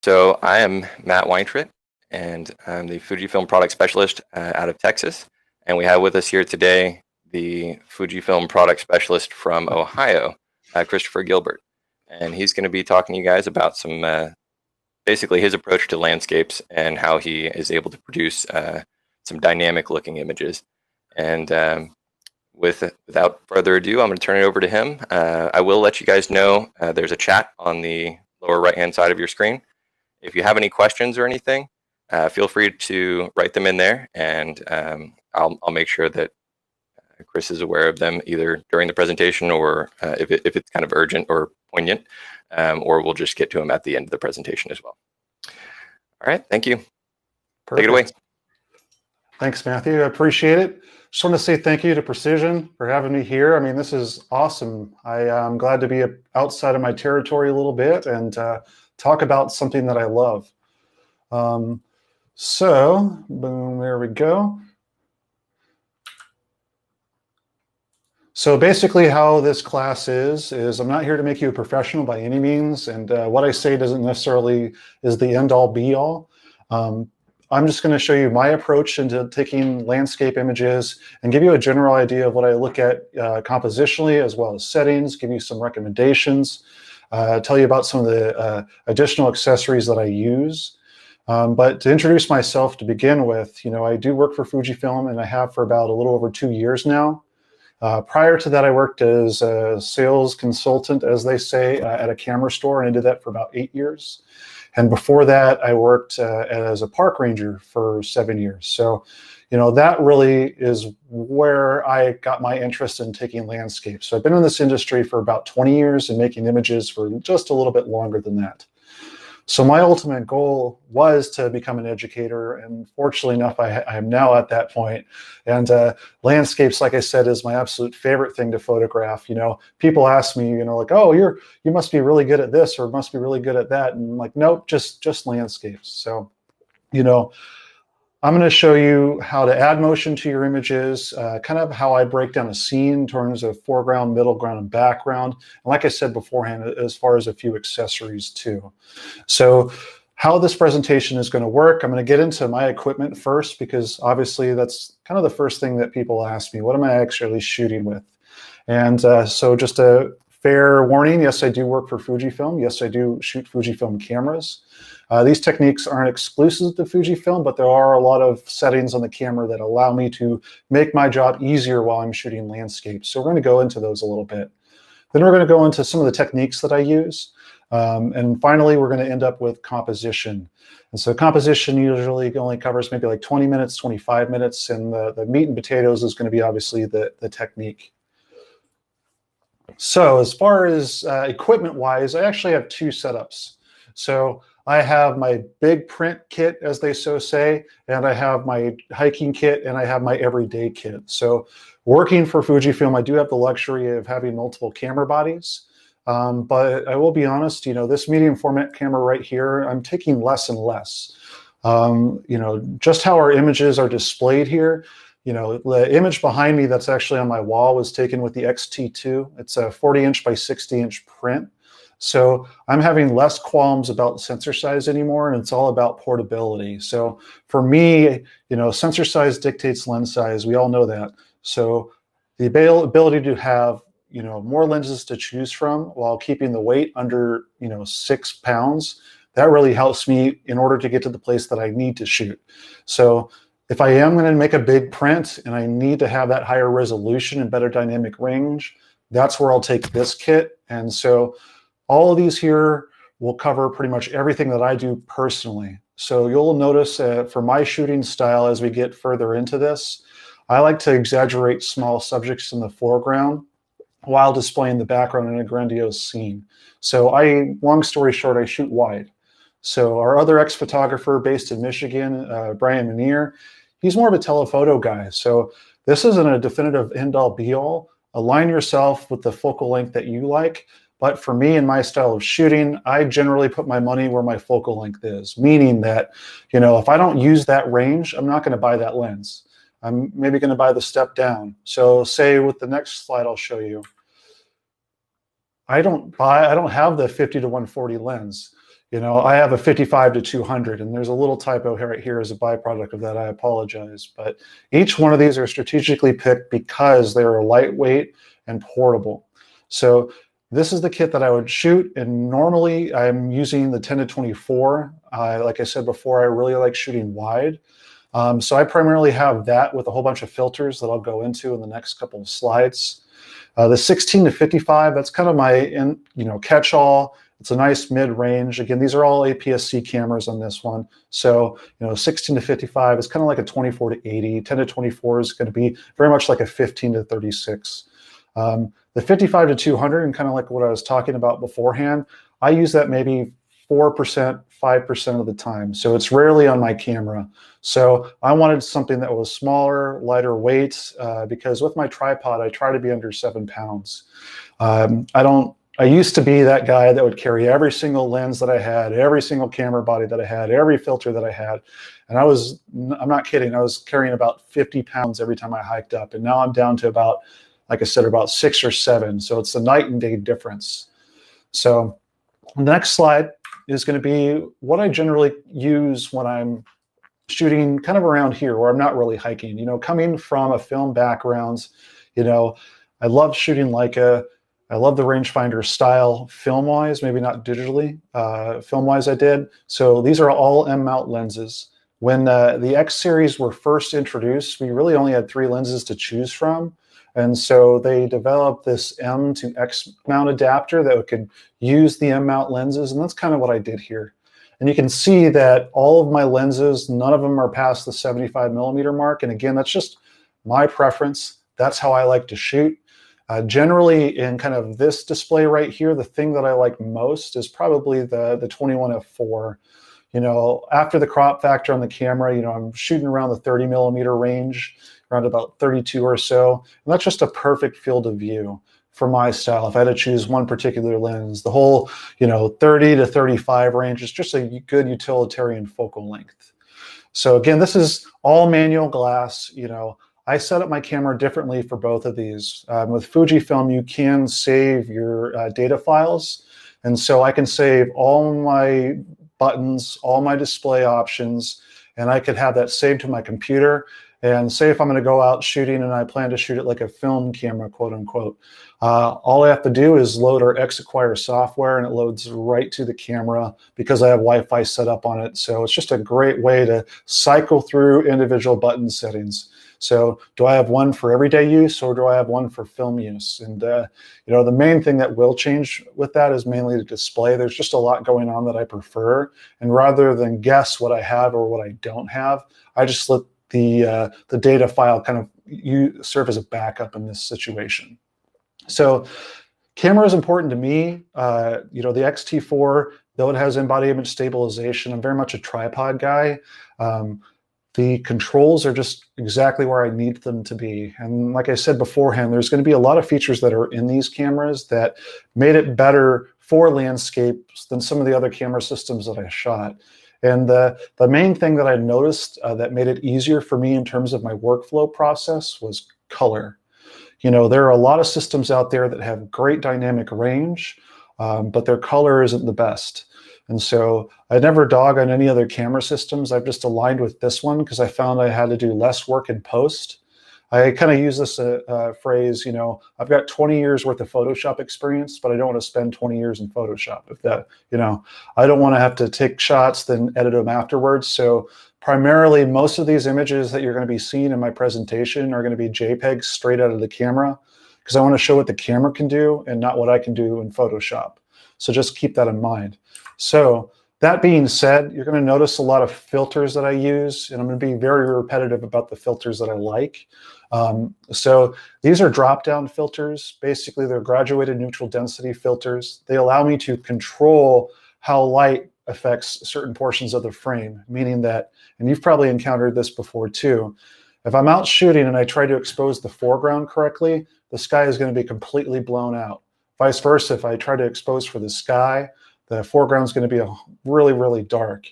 So I am Matt Weintritt, and I'm the Fujifilm product specialist out of Texas. And we have with us here today the Fujifilm product specialist from Ohio, Christopher Gilbert. And he's going to be talking to you guys about some, basically his approach to landscapes and how he is able to produce some dynamic looking images. And without further ado, I'm going to turn it over to him. I will let you guys know there's a chat on the lower right-hand side of your screen. If you have any questions or anything, feel free to write them in there, and I'll make sure that Chris is aware of them either during the presentation or if it's kind of urgent or poignant, or we'll just get to them at the end of the presentation as well. All right, thank you. Perfect. Take it away. Thanks, Matthew. I appreciate it. Just want to say thank you to Precision for having me here. I mean, this is awesome. I'm glad to be outside of my territory a little bit and talk about something that I love. So, boom, there we go. So basically how this class is I'm not here to make you a professional by any means, and what I say doesn't necessarily is the end-all be-all. I'm just going to show you my approach into taking landscape images and give you a general idea of what I look at compositionally as well as settings, give you some recommendations, tell you about some of the additional accessories that I use. But to introduce myself to begin with, I do work for Fujifilm, and I have for about a little over 2 years now. Prior to that, I worked as a sales consultant, as they say, at a camera store, and I did that for about 8 years. And before that, I worked as a park ranger for 7 years. So, that really is where I got my interest in taking landscapes. So I've been in this industry for about 20 years and making images for just a little bit longer than that. So my ultimate goal was to become an educator, and fortunately enough, I am now at that point. And landscapes, like I said, is my absolute favorite thing to photograph. People ask me, like, oh, you must be really good at this or must be really good at that, and I'm like, nope, just landscapes. So, I'm going to show you how to add motion to your images, kind of how I break down a scene in terms of foreground, middle ground, and background. And like I said beforehand, as far as a few accessories too. So how this presentation is going to work, I'm going to get into my equipment first, because obviously that's kind of the first thing that people ask me. What am I actually shooting with? And so just a fair warning, yes, I do work for Fujifilm. Yes, I do shoot Fujifilm cameras. These techniques aren't exclusive to Fujifilm, but there are a lot of settings on the camera that allow me to make my job easier while I'm shooting landscapes. So we're going to go into those a little bit. Then we're going to go into some of the techniques that I use. And finally, we're going to end up with composition. And so composition usually only covers maybe like 20 minutes, 25 minutes, and the meat and potatoes is going to be obviously the technique. So as far as equipment-wise, I actually have two setups. So I have my big print kit, as they so say, and I have my hiking kit, and I have my everyday kit. So working for Fujifilm, I do have the luxury of having multiple camera bodies. But I will be honest, this medium format camera right here, I'm taking less and less. Just how our images are displayed here, the image behind me that's actually on my wall was taken with the X-T2. It's a 40-inch by 60-inch print. So I'm having less qualms about sensor size anymore, and it's all about portability. So for me, sensor size dictates lens size. We all know that. So the ability to have, more lenses to choose from while keeping the weight under, 6 pounds, that really helps me in order to get to the place that I need to shoot. So if I am going to make a big print and I need to have that higher resolution and better dynamic range, that's where I'll take this kit. And so all of these here will cover pretty much everything that I do personally. So you'll notice for my shooting style, as we get further into this, I like to exaggerate small subjects in the foreground while displaying the background in a grandiose scene. So long story short, I shoot wide. So our other ex-photographer based in Michigan, Brian Manier, he's more of a telephoto guy. So this isn't a definitive end-all be-all. Align yourself with the focal length that you like. But for me and my style of shooting, I generally put my money where my focal length is, meaning that, if I don't use that range, I'm not going to buy that lens. I'm maybe going to buy the step down. So say with the next slide I'll show you, I don't have the 50 to 140 lens. I have a 55 to 200, and there's a little typo right here as a byproduct of that. I apologize. But each one of these are strategically picked because they are lightweight and portable. So this is the kit that I would shoot, and normally I'm using the 10 to 24. Like I said before, I really like shooting wide. So I primarily have that with a whole bunch of filters that I'll go into in the next couple of slides. The 16 to 55, that's kind of my catch-all. It's a nice mid-range. Again, these are all APS-C cameras on this one. So 16 to 55 is kind of like a 24 to 80. 10 to 24 is going to be very much like a 15 to 36. The 55 to 200, and kind of like what I was talking about beforehand, I use that maybe 4%, 5% of the time. So it's rarely on my camera. So I wanted something that was smaller, lighter weight, because with my tripod, I try to be under 7 pounds. I used to be that guy that would carry every single lens that I had, every single camera body that I had, every filter that I had. And I'm not kidding, I was carrying about 50 pounds every time I hiked up. And now I'm down to about, like I said, about 6 or 7. So it's a night and day difference. So the next slide is going to be what I generally use when I'm shooting kind of around here where I'm not really hiking. Coming from a film background, I love shooting Leica. I love the rangefinder style film-wise, maybe not digitally. Film-wise I did. So these are all M-mount lenses. When the X series were first introduced, we really only had 3 lenses to choose from. And so they developed this M to X mount adapter that could use the M mount lenses. And that's kind of what I did here. And you can see that all of my lenses, none of them are past the 75 millimeter mark. And again, that's just my preference. That's how I like to shoot. Generally, in kind of this display right here, the thing that I like most is probably the 21 f4. After the crop factor on the camera, I'm shooting around the 30 millimeter range, around about 32 or so. And that's just a perfect field of view for my style. If I had to choose one particular lens, the whole, 30 to 35 range is just a good utilitarian focal length. So again, this is all manual glass. I set up my camera differently for both of these. With Fujifilm, you can save your data files. And so I can save all my buttons, all my display options, and I could have that saved to my computer. And say if I'm going to go out shooting and I plan to shoot it like a film camera, quote unquote, all I have to do is load our X-Acquire software, and it loads right to the camera because I have Wi-Fi set up on it. So it's just a great way to cycle through individual button settings. So do I have one for everyday use, or do I have one for film use? And the main thing that will change with that is mainly the display. There's just a lot going on that I prefer, and rather than guess what I have or what I don't have, I just let the data file kind of serve as a backup in this situation. So camera is important to me. The X-T4, though it has in-body image stabilization, I'm very much a tripod guy. The controls are just exactly where I need them to be. And like I said beforehand, there's going to be a lot of features that are in these cameras that made it better for landscapes than some of the other camera systems that I shot. And the main thing that I noticed that made it easier for me in terms of my workflow process was color. There are a lot of systems out there that have great dynamic range, but their color isn't the best. And so I never dog on any other camera systems. I've just aligned with this one because I found I had to do less work in post. I kind of use this phrase, I've got 20 years worth of Photoshop experience, but I don't want to spend 20 years in Photoshop. I don't want to have to take shots, then edit them afterwards. So primarily, most of these images that you're going to be seeing in my presentation are going to be JPEGs straight out of the camera, because I want to show what the camera can do and not what I can do in Photoshop. So just keep that in mind. So that being said, you're going to notice a lot of filters that I use, and I'm going to be very repetitive about the filters that I like. So these are drop-down filters. Basically, they're graduated neutral density filters. They allow me to control how light affects certain portions of the frame, meaning that, and you've probably encountered this before too, if I'm out shooting and I try to expose the foreground correctly, the sky is going to be completely blown out. Vice versa, if I try to expose for the sky, the foreground is going to be really, really dark.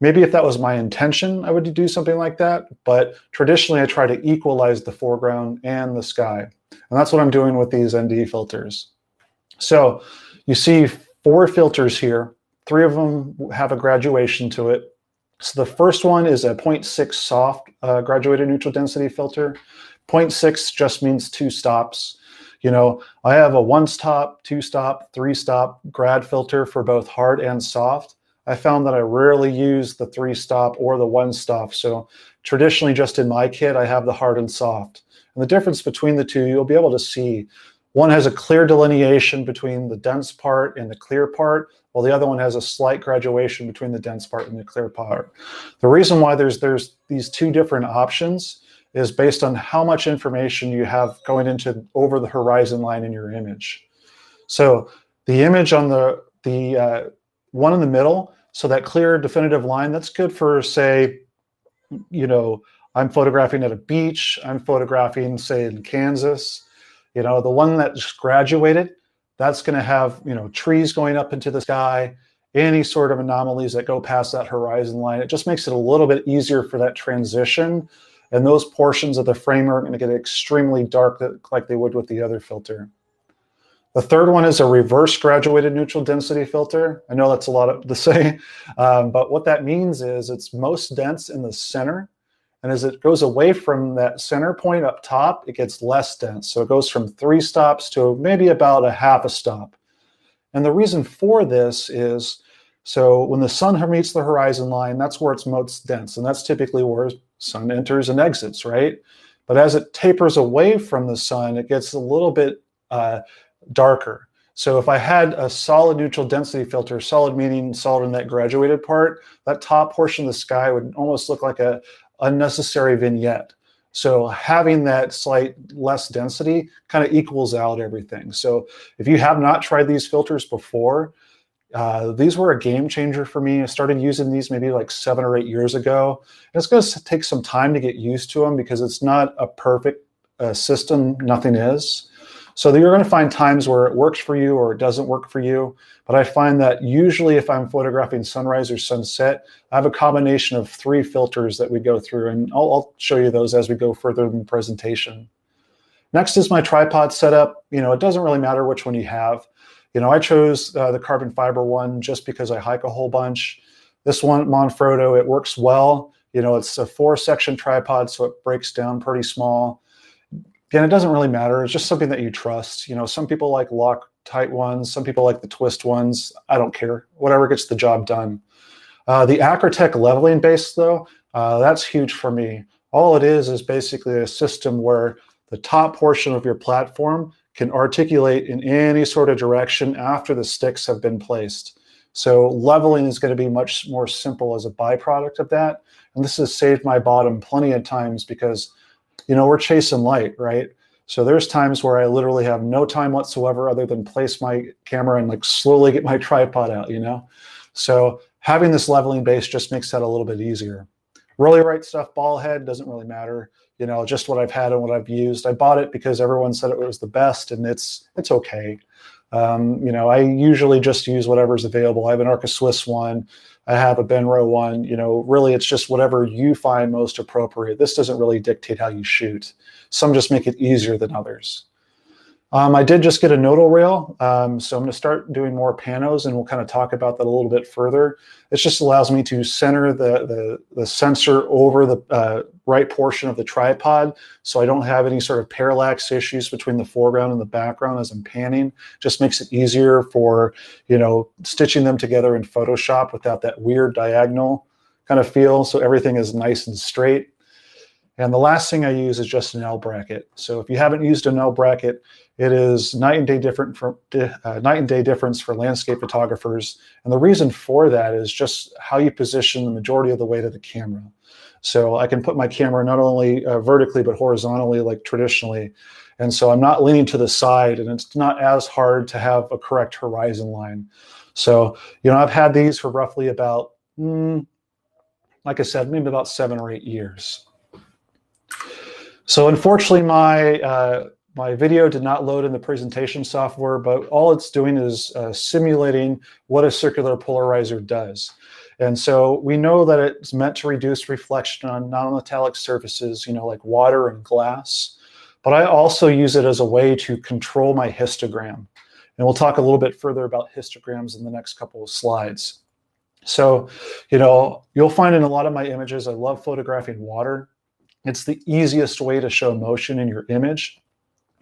Maybe if that was my intention, I would do something like that. But traditionally, I try to equalize the foreground and the sky. And that's what I'm doing with these ND filters. So you see 4 filters here, Three of them have a graduation to it. So the first one is a 0.6 soft graduated neutral density filter. 0.6 just means 2 stops. You know, I have a 1 stop, 2 stop, 3 stop grad filter for both hard and soft. I found that I rarely use the 3 stop or the 1 stop. So traditionally, just in my kit, I have the hard and soft. And the difference between the two, you'll be able to see. One has a clear delineation between the dense part and the clear part, while the other one has a slight graduation between the dense part and the clear part. The reason why there's these two different options is based on how much information you have going into over the horizon line in your image. So the image on the one in the middle, so that clear definitive line, that's good for, say, you know, I'm photographing at a beach, I'm photographing, say, in Kansas. You know, the one that just graduated, that's going to have, you know, trees going up into the sky, any sort of anomalies that go past that horizon line. It just makes it a little bit easier for that transition. And those portions of the frame are going to get extremely dark like they would with the other filter. The third one is a reverse graduated neutral density filter. I know that's a lot to say, but what that means is it's most dense in the center. And as it goes away from that center point up top, it gets less dense. So it goes from 3 stops to maybe about a half a stop. And the reason for this is, so when the sun meets the horizon line, that's where it's most dense. And that's typically where sun enters and exits, right? But as it tapers away from the sun, it gets a little bit darker. So if I had a solid neutral density filter, solid meaning solid in that graduated part, that top portion of the sky would almost look like a unnecessary vignette. So having that slight less density kind of equals out everything. So if you have not tried these filters before, these were a game changer for me. I started using these maybe like 7 or 8 years ago. And it's going to take some time to get used to them because it's not a perfect system. Nothing is. So you're going to find times where it works for you or it doesn't work for you. But I find that usually if I'm photographing sunrise or sunset, I have a combination of 3 filters that we go through. And I'll show you those as we go further in the presentation. Next is my tripod setup. You know, it doesn't really matter which one you have. You know, I chose the carbon fiber one just because I hike a whole bunch. This one, Manfrotto, it works well. You know, it's a 4-section tripod, so it breaks down pretty small. Again, it doesn't really matter. It's just something that you trust. You know, some people like Loctite ones. Some people like the twist ones. I don't care. Whatever gets the job done. The Acrotech leveling base, though, that's huge for me. All it is basically a system where the top portion of your platform can articulate in any sort of direction after the sticks have been placed. So leveling is going to be much more simple as a byproduct of that. And this has saved my bottom plenty of times because, you know, we're chasing light, right? So there's times where I literally have no time whatsoever other than place my camera and like slowly get my tripod out, you know? So having this leveling base just makes that a little bit easier. Really right stuff ball head, doesn't really matter. You know, just what I've had and what I've used. I bought it because everyone said it was the best, and it's okay. You know, I usually just use whatever's available. I have an Arca Swiss one. I have a Benro one. You know, really, it's just whatever you find most appropriate. This doesn't really dictate how you shoot. Some just make it easier than others. I did just get a nodal rail, so I'm going to start doing more panos, and we'll kind of talk about that a little bit further. It just allows me to center the sensor over the right portion of the tripod, so I don't have any sort of parallax issues between the foreground and the background as I'm panning. Just makes it easier for, you know, stitching them together in Photoshop without that weird diagonal kind of feel, so everything is nice and straight. And the last thing I use is just an L bracket. So if you haven't used an L bracket, it is night and day difference for landscape photographers. And the reason for that is just how you position the majority of the weight of the camera. So I can put my camera not only vertically, but horizontally like traditionally. And so I'm not leaning to the side, and it's not as hard to have a correct horizon line. So, you know, I've had these for roughly about, like I said, maybe about 7 or 8 years. So unfortunately, my video did not load in the presentation software, but all it's doing is simulating what a circular polarizer does. And so we know that it's meant to reduce reflection on non-metallic surfaces, you know, like water and glass. But I also use it as a way to control my histogram. And we'll talk a little bit further about histograms in the next couple of slides. So, you'll find in a lot of my images, I love photographing water. It's the easiest way to show motion in your image,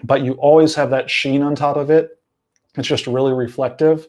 but you always have that sheen on top of it. It's just really reflective.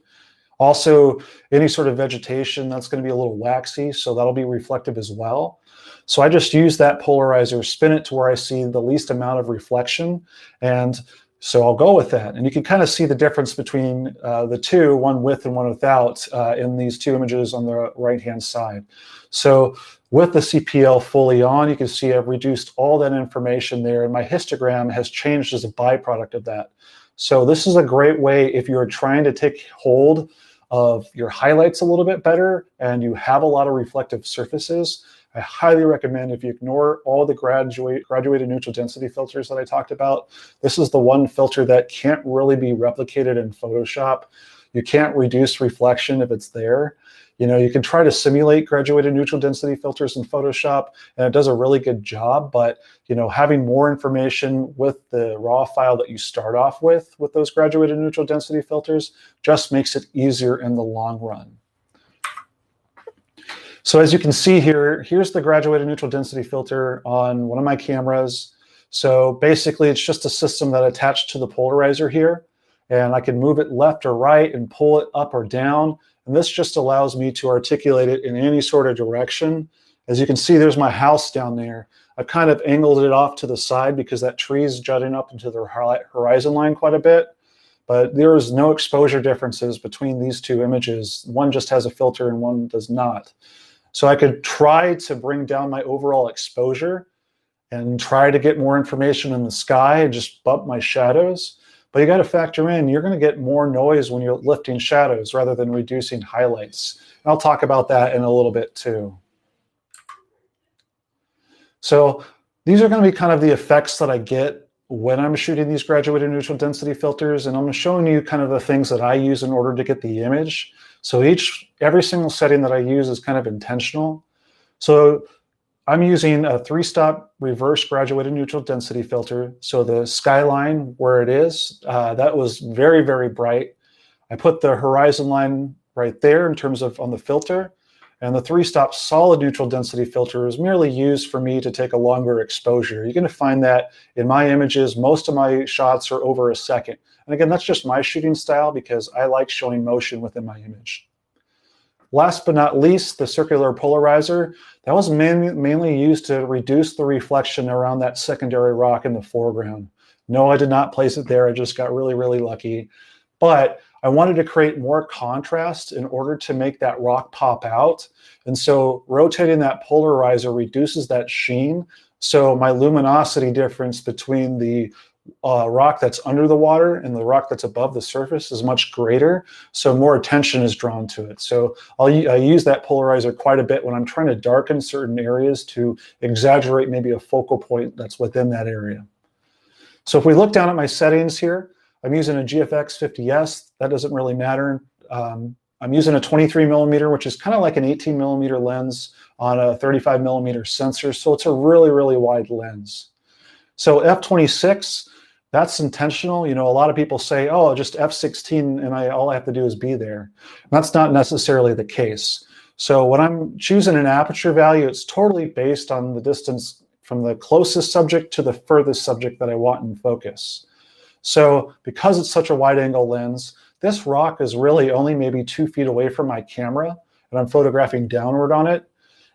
Also, any sort of vegetation, that's going to be a little waxy, so that'll be reflective as well. So I just use that polarizer, spin it to where I see the least amount of reflection, and so I'll go with that. And you can kind of see the difference between the two, one with and one without, in these two images on the right-hand side. So with the CPL fully on, you can see I've reduced all that information there, and my histogram has changed as a byproduct of that. So this is a great way if you're trying to take hold of your highlights a little bit better and you have a lot of reflective surfaces. I highly recommend, if you ignore all the graduated neutral density filters that I talked about, this is the one filter that can't really be replicated in Photoshop. You can't reduce reflection if it's there. You can try to simulate graduated neutral density filters in Photoshop, and it does a really good job, but having more information with the raw file that you start off with those graduated neutral density filters just makes it easier in the long run. So as you can see here, here's the graduated neutral density filter on one of my cameras. So basically, it's just a system that attached to the polarizer here, and I can move it left or right and pull it up or down. And this just allows me to articulate it in any sort of direction. As you can see, there's my house down there. I've kind of angled it off to the side because that tree is jutting up into the horizon line quite a bit. But there is no exposure differences between these two images. One just has a filter and one does not. So I could try to bring down my overall exposure and try to get more information in the sky and just bump my shadows. But you got to factor in, you're going to get more noise when you're lifting shadows rather than reducing highlights. And I'll talk about that in a little bit too. So these are going to be kind of the effects that I get when I'm shooting these graduated neutral density filters. And I'm showing you kind of the things that I use in order to get the image. So every single setting that I use is kind of intentional. So I'm using a 3-stop reverse graduated neutral density filter. So the skyline where it is, that was very, very bright. I put the horizon line right there in terms of on the filter. And the 3-stop solid neutral density filter is merely used for me to take a longer exposure. You're going to find that in my images, most of my shots are over a second. And again, that's just my shooting style because I like showing motion within my image. Last but not least, the circular polarizer. That was mainly used to reduce the reflection around that secondary rock in the foreground. No, I did not place it there. I just got really, really lucky. But I wanted to create more contrast in order to make that rock pop out. And so rotating that polarizer reduces that sheen. So my luminosity difference between the rock that's under the water and the rock that's above the surface is much greater, so more attention is drawn to it. So I use that polarizer quite a bit when I'm trying to darken certain areas to exaggerate maybe a focal point that's within that area. So if we look down at my settings here, I'm using a GFX 50S. That doesn't really matter. I'm using a 23 millimeter, which is kind of like an 18 millimeter lens on a 35 millimeter sensor. So it's a really, really wide lens. So f/26, that's intentional. A lot of people say, oh, just f/16 and all I have to do is be there. And that's not necessarily the case. So when I'm choosing an aperture value, it's totally based on the distance from the closest subject to the furthest subject that I want in focus. So because it's such a wide angle lens, this rock is really only maybe 2 feet away from my camera, and I'm photographing downward on it.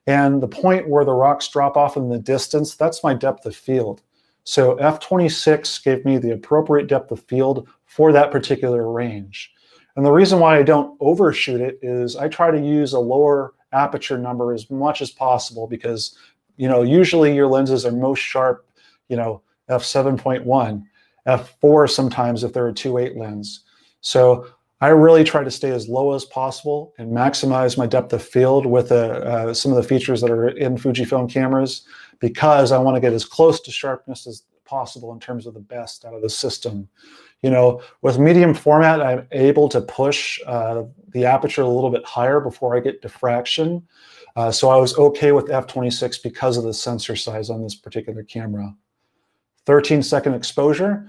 And the point where the rocks drop off in the distance, that's my depth of field. So f/26 gave me the appropriate depth of field for that particular range. And the reason why I don't overshoot it is I try to use a lower aperture number as much as possible because, usually your lenses are most sharp, f/7.1, f/4 sometimes if they're a 2.8 lens. So I really try to stay as low as possible and maximize my depth of field with some of the features that are in Fujifilm cameras because I want to get as close to sharpness as possible in terms of the best out of the system. With medium format, I'm able to push the aperture a little bit higher before I get diffraction. So I was okay with f/26 because of the sensor size on this particular camera. 13-second exposure.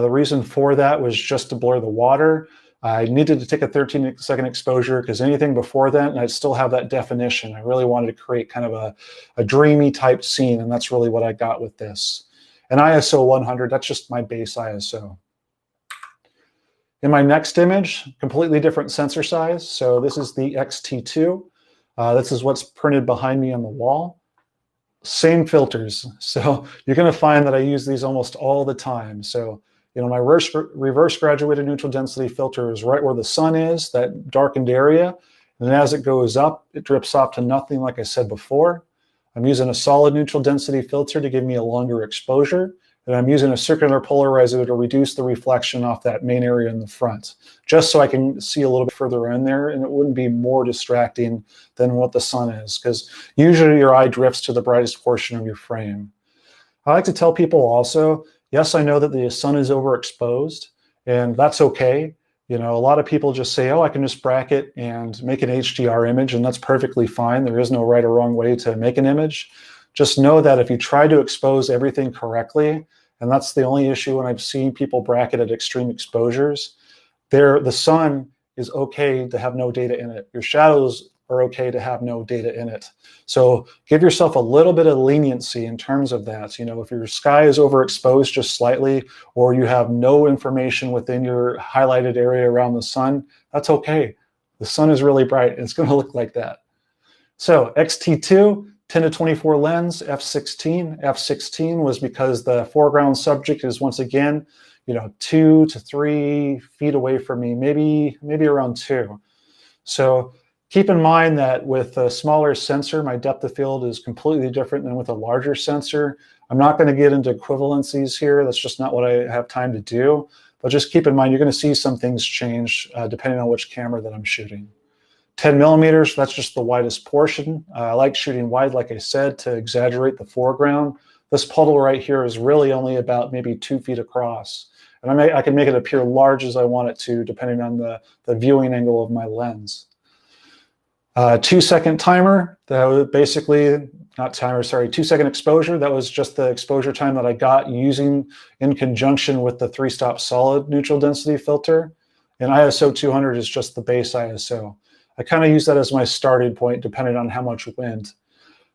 The reason for that was just to blur the water. I needed to take a 13-second exposure because anything before that, and I'd still have that definition. I really wanted to create kind of a dreamy type scene, and that's really what I got with this. And ISO 100, that's just my base ISO. In my next image, completely different sensor size. So this is the XT2. This is what's printed behind me on the wall. Same filters. So you're going to find that I use these almost all the time. So, my reverse graduated neutral density filter is right where the sun is, that darkened area. And then as it goes up, it drips off to nothing, like I said before. I'm using a solid neutral density filter to give me a longer exposure. And I'm using a circular polarizer to reduce the reflection off that main area in the front, just so I can see a little bit further in there and it wouldn't be more distracting than what the sun is, because usually your eye drifts to the brightest portion of your frame. I like to tell people also, yes, I know that the sun is overexposed, and that's okay. A lot of people just say, oh, I can just bracket and make an HDR image, and that's perfectly fine. There is no right or wrong way to make an image. Just know that if you try to expose everything correctly, and that's the only issue when I've seen people bracket at extreme exposures, the sun is okay to have no data in it. Your shadows are okay to have no data in it. So give yourself a little bit of leniency in terms of that. If your sky is overexposed just slightly, or you have no information within your highlighted area around the sun, that's okay. The sun is really bright. It's going to look like that. So XT2, 10 to 24 lens, f16. F16 was because the foreground subject is once again, 2 to 3 feet away from me, maybe around 2. So keep in mind that with a smaller sensor, my depth of field is completely different than with a larger sensor. I'm not going to get into equivalencies here. That's just not what I have time to do. But just keep in mind, you're going to see some things change depending on which camera that I'm shooting. 10 millimeters, that's just the widest portion. I like shooting wide, like I said, to exaggerate the foreground. This puddle right here is really only about maybe 2 feet across. And I can make it appear large as I want it to, depending on the viewing angle of my lens. 2-second timer, that was basically, not timer, sorry, 2-second exposure. That was just the exposure time that I got using in conjunction with the 3-stop solid neutral density filter. And ISO 200 is just the base ISO. I kind of use that as my starting point depending on how much wind.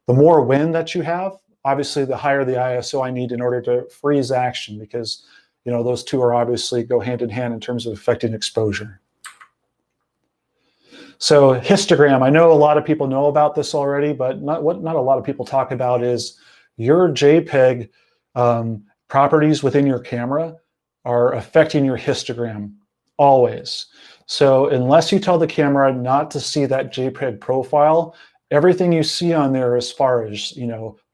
The more wind that you have, obviously the higher the ISO I need in order to freeze action, because those two are obviously go hand in hand in terms of affecting exposure. So histogram, I know a lot of people know about this already, but not a lot of people talk about is your JPEG properties within your camera are affecting your histogram always. So unless you tell the camera not to see that JPEG profile, everything you see on there as far as,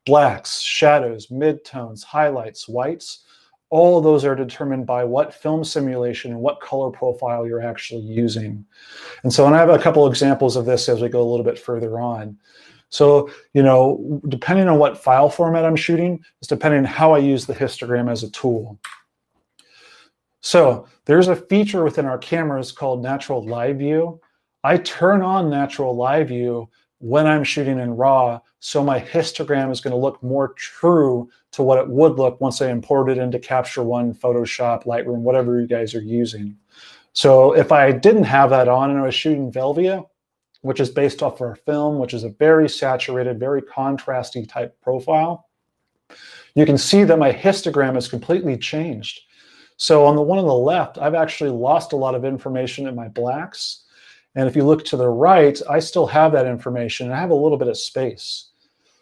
blacks, shadows, midtones, highlights, whites, all of those are determined by what film simulation and what color profile you're actually using. And so, and I have a couple examples of this as we go a little bit further on. So, depending on what file format I'm shooting, it's depending on how I use the histogram as a tool. So there's a feature within our cameras called natural live view. I turn on natural live view when I'm shooting in RAW, so my histogram is going to look more true to what it would look once I import it into Capture One, Photoshop, Lightroom, whatever you guys are using. So if I didn't have that on and I was shooting Velvia, which is based off our film, which is a very saturated, very contrasty type profile, you can see that my histogram is completely changed. So on the one on the left, I've actually lost a lot of information in my blacks. And if you look to the right, I still have that information. I have a little bit of space.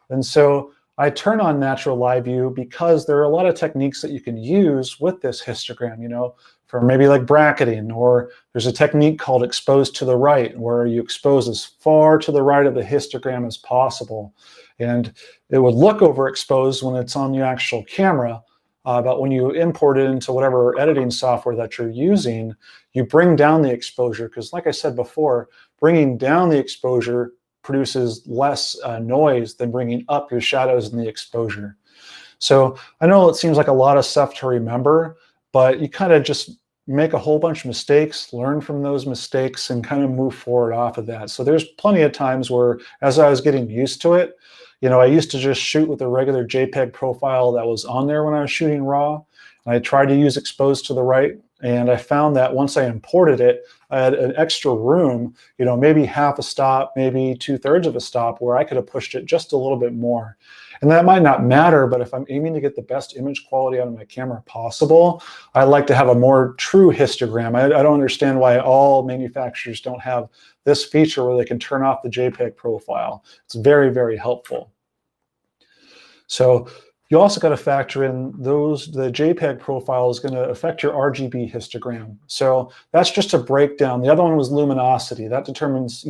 And so I turn on natural live view because there are a lot of techniques that you can use with this histogram, for maybe like bracketing, or there's a technique called expose to the right, where you expose as far to the right of the histogram as possible. And it would look overexposed when it's on the actual camera, but when you import it into whatever editing software that you're using, you bring down the exposure, because like I said before, bringing down the exposure produces less noise than bringing up your shadows in the exposure. So I know it seems like a lot of stuff to remember, but you kind of just make a whole bunch of mistakes, learn from those mistakes, and kind of move forward off of that. So there's plenty of times where, as I was getting used to it, I used to just shoot with a regular JPEG profile that was on there when I was shooting RAW. I tried to use exposed to the right, and I found that once I imported it, I had an extra room, maybe half a stop, maybe 2/3 of a stop, where I could have pushed it just a little bit more. And that might not matter, but if I'm aiming to get the best image quality out of my camera possible, I like to have a more true histogram. I don't understand why all manufacturers don't have this feature where they can turn off the JPEG profile. It's very, very helpful. So you also got to factor in the JPEG profile is going to affect your RGB histogram. So that's just a breakdown. The other one was luminosity. That determines,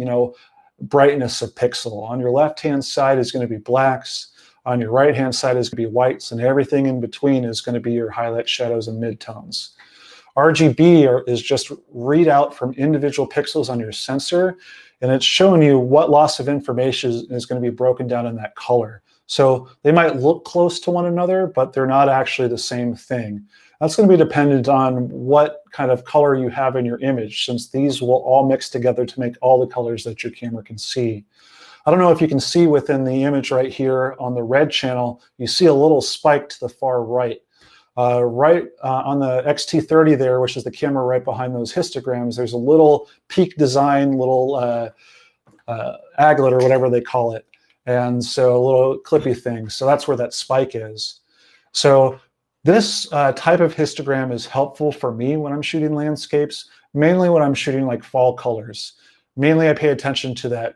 brightness of pixel. On your left-hand side is going to be blacks. On your right-hand side is going to be whites, and everything in between is going to be your highlights, shadows, and midtones. RGB is just readout from individual pixels on your sensor, and it's showing you what loss of information is going to be broken down in that color. So they might look close to one another, but they're not actually the same thing. That's going to be dependent on what kind of color you have in your image, since these will all mix together to make all the colors that your camera can see. I don't know if you can see within the image right here on the red channel, you see a little spike to the far right. On the XT30 there, which is the camera right behind those histograms, there's a little peak design, little aglet or whatever they call it. And so a little clippy thing. So that's where that spike is. So this type of histogram is helpful for me when I'm shooting landscapes, mainly when I'm shooting like fall colors. Mainly I pay attention to that,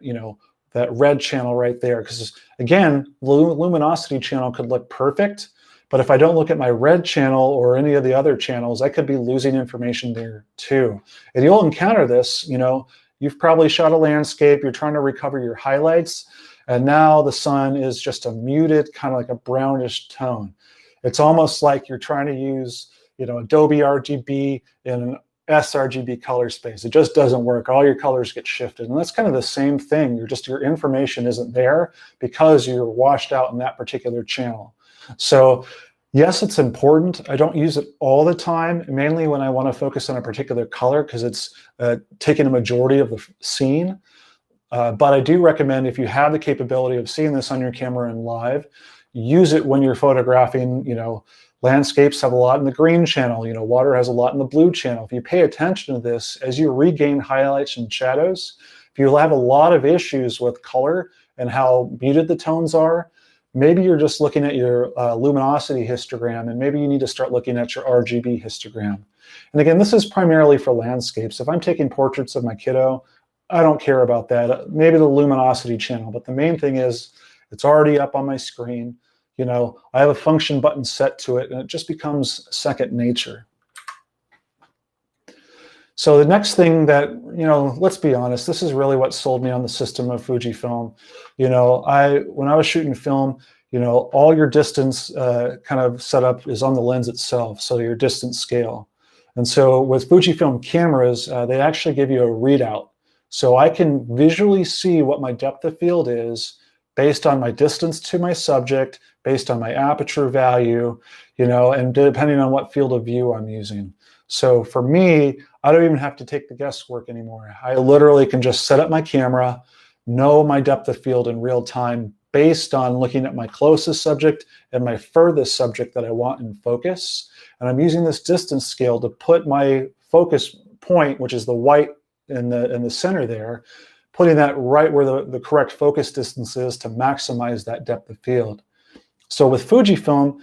that red channel right there, because again, luminosity channel could look perfect, but if I don't look at my red channel or any of the other channels, I could be losing information there too. And you'll encounter this, you've probably shot a landscape, you're trying to recover your highlights, and now the sun is just a muted, kind of like a brownish tone. It's almost like you're trying to use, Adobe RGB in an sRGB color space. It just doesn't work. All your colors get shifted. And that's kind of the same thing. Your information isn't there because you're washed out in that particular channel. So yes, it's important. I don't use it all the time, mainly when I want to focus on a particular color because it's taking a majority of the scene. But I do recommend, if you have the capability of seeing this on your camera in live, use it when you're photographing, landscapes have a lot in the green channel, water has a lot in the blue channel. If you pay attention to this, as you regain highlights and shadows, if you have a lot of issues with color and how muted the tones are, maybe you're just looking at your luminosity histogram, and maybe you need to start looking at your RGB histogram. And again, this is primarily for landscapes. If I'm taking portraits of my kiddo, I don't care about that. Maybe the luminosity channel, but the main thing is it's already up on my screen. I have a function button set to it, and it just becomes second nature. So the next thing that, let's be honest, this is really what sold me on the system of Fujifilm. When I was shooting film, all your distance kind of setup is on the lens itself, so your distance scale. And so with Fujifilm cameras, they actually give you a readout. So I can visually see what my depth of field is based on my distance to my subject, based on my aperture value, and depending on what field of view I'm using. So for me, I don't even have to take the guesswork anymore. I literally can just set up my camera, know my depth of field in real time based on looking at my closest subject and my furthest subject that I want in focus. And I'm using this distance scale to put my focus point, which is the white in the center there, putting that right where the correct focus distance is to maximize that depth of field. So with Fujifilm,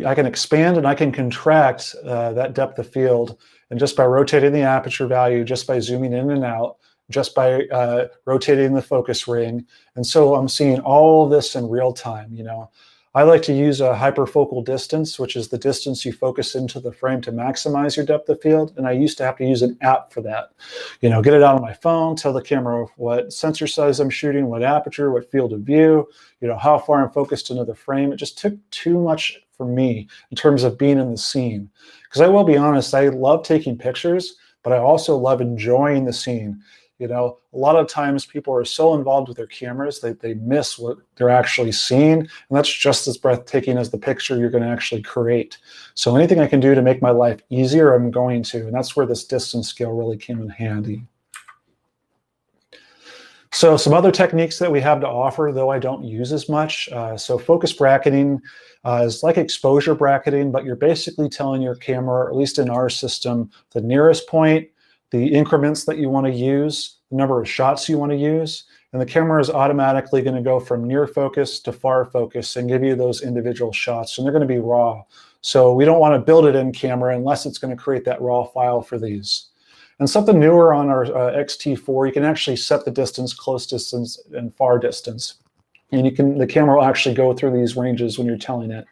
I can expand and I can contract that depth of field, and just by rotating the aperture value, just by zooming in and out, just by rotating the focus ring. And so I'm seeing all of this in real time. I like to use a hyperfocal distance, which is the distance you focus into the frame to maximize your depth of field. And I used to have to use an app for that. Get it out on my phone, tell the camera what sensor size I'm shooting, what aperture, what field of view, how far I'm focused into the frame. It just took too much for me in terms of being in the scene. Because I will be honest, I love taking pictures, but I also love enjoying the scene. A lot of times people are so involved with their cameras that they miss what they're actually seeing. And that's just as breathtaking as the picture you're going to actually create. So anything I can do to make my life easier, I'm going to. And that's where this distance scale really came in handy. So some other techniques that we have to offer, though I don't use as much. So focus bracketing is like exposure bracketing, but you're basically telling your camera, or at least in our system, the nearest point, the increments that you want to use, the number of shots you want to use, and the camera is automatically going to go from near focus to far focus and give you those individual shots, and they're going to be raw. So we don't want to build it in camera unless it's going to create that raw file for these. And something newer on our XT4, you can actually set the distance, close distance, and far distance. And the camera will actually go through these ranges when you're telling it.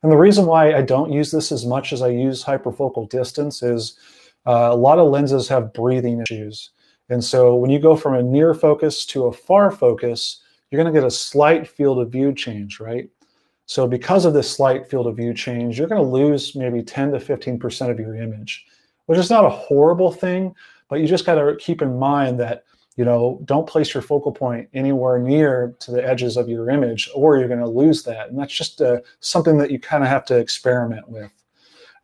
And the reason why I don't use this as much as I use hyperfocal distance is a lot of lenses have breathing issues. And so when you go from a near focus to a far focus, you're going to get a slight field of view change, right? So because of this slight field of view change, you're going to lose maybe 10 to 15% of your image, which is not a horrible thing, but you just got to keep in mind that, you know, don't place your focal point anywhere near to the edges of your image, or you're going to lose that. And that's just something that you kind of have to experiment with.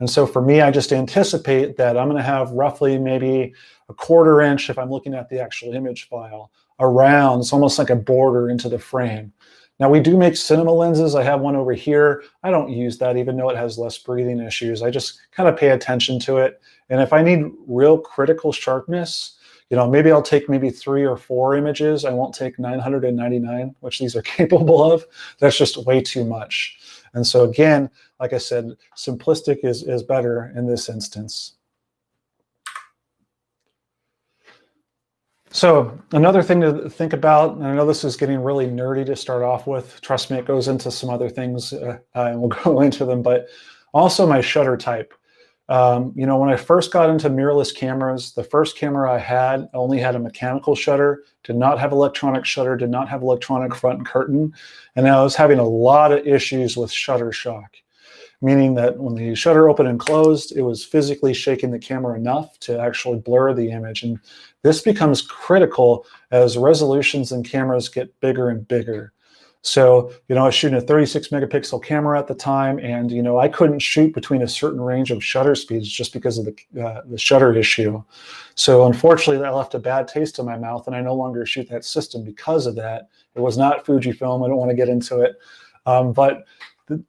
And so for me, I just anticipate that I'm going to have roughly maybe a 1/4 inch, if I'm looking at the actual image file, around. It's almost like a border into the frame. Now we do make cinema lenses. I have one over here. I don't use that even though it has less breathing issues. I just kind of pay attention to it. And if I need real critical sharpness, you know, maybe I'll take maybe 3 or 4 images. I won't take 999, which these are capable of. That's just way too much. And so again, like I said, simplistic is better in this instance. So another thing to think about, and I know this is getting really nerdy to start off with. Trust me, it goes into some other things, and we'll go into them, but also my shutter type. You know, when I first got into mirrorless cameras, the first camera I had only had a mechanical shutter, did not have electronic shutter, did not have electronic front curtain, and I was having a lot of issues with shutter shock, meaning that when the shutter opened and closed, it was physically shaking the camera enough to actually blur the image. And this becomes critical as resolutions in cameras get bigger and bigger. So, you know, I was shooting a 36 megapixel camera at the time, and, you know, I couldn't shoot between a certain range of shutter speeds just because of the shutter issue. So unfortunately, that left a bad taste in my mouth, and I no longer shoot that system because of that. It was not Fujifilm. I don't want to get into it.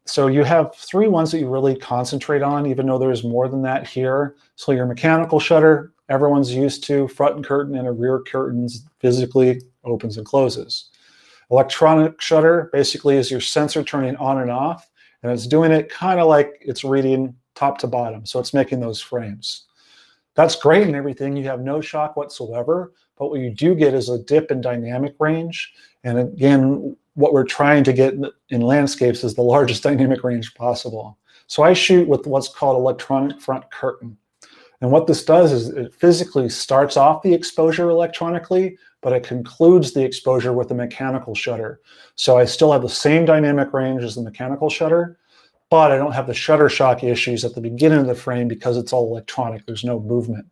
So you have 3 ones that you really concentrate on, even though there's more than that here. So your mechanical shutter, everyone's used to, front curtain and a rear curtains physically opens and closes. Electronic shutter basically is your sensor turning on and off, and it's doing it kind of like it's reading top to bottom. So it's making those frames. That's great and everything. You have no shock whatsoever, but what you do get is a dip in dynamic range. And again, what we're trying to get in landscapes is the largest dynamic range possible. So I shoot with what's called electronic front curtain. And what this does is it physically starts off the exposure electronically, but it concludes the exposure with a mechanical shutter. So I still have the same dynamic range as the mechanical shutter, but I don't have the shutter shock issues at the beginning of the frame because it's all electronic. There's no movement.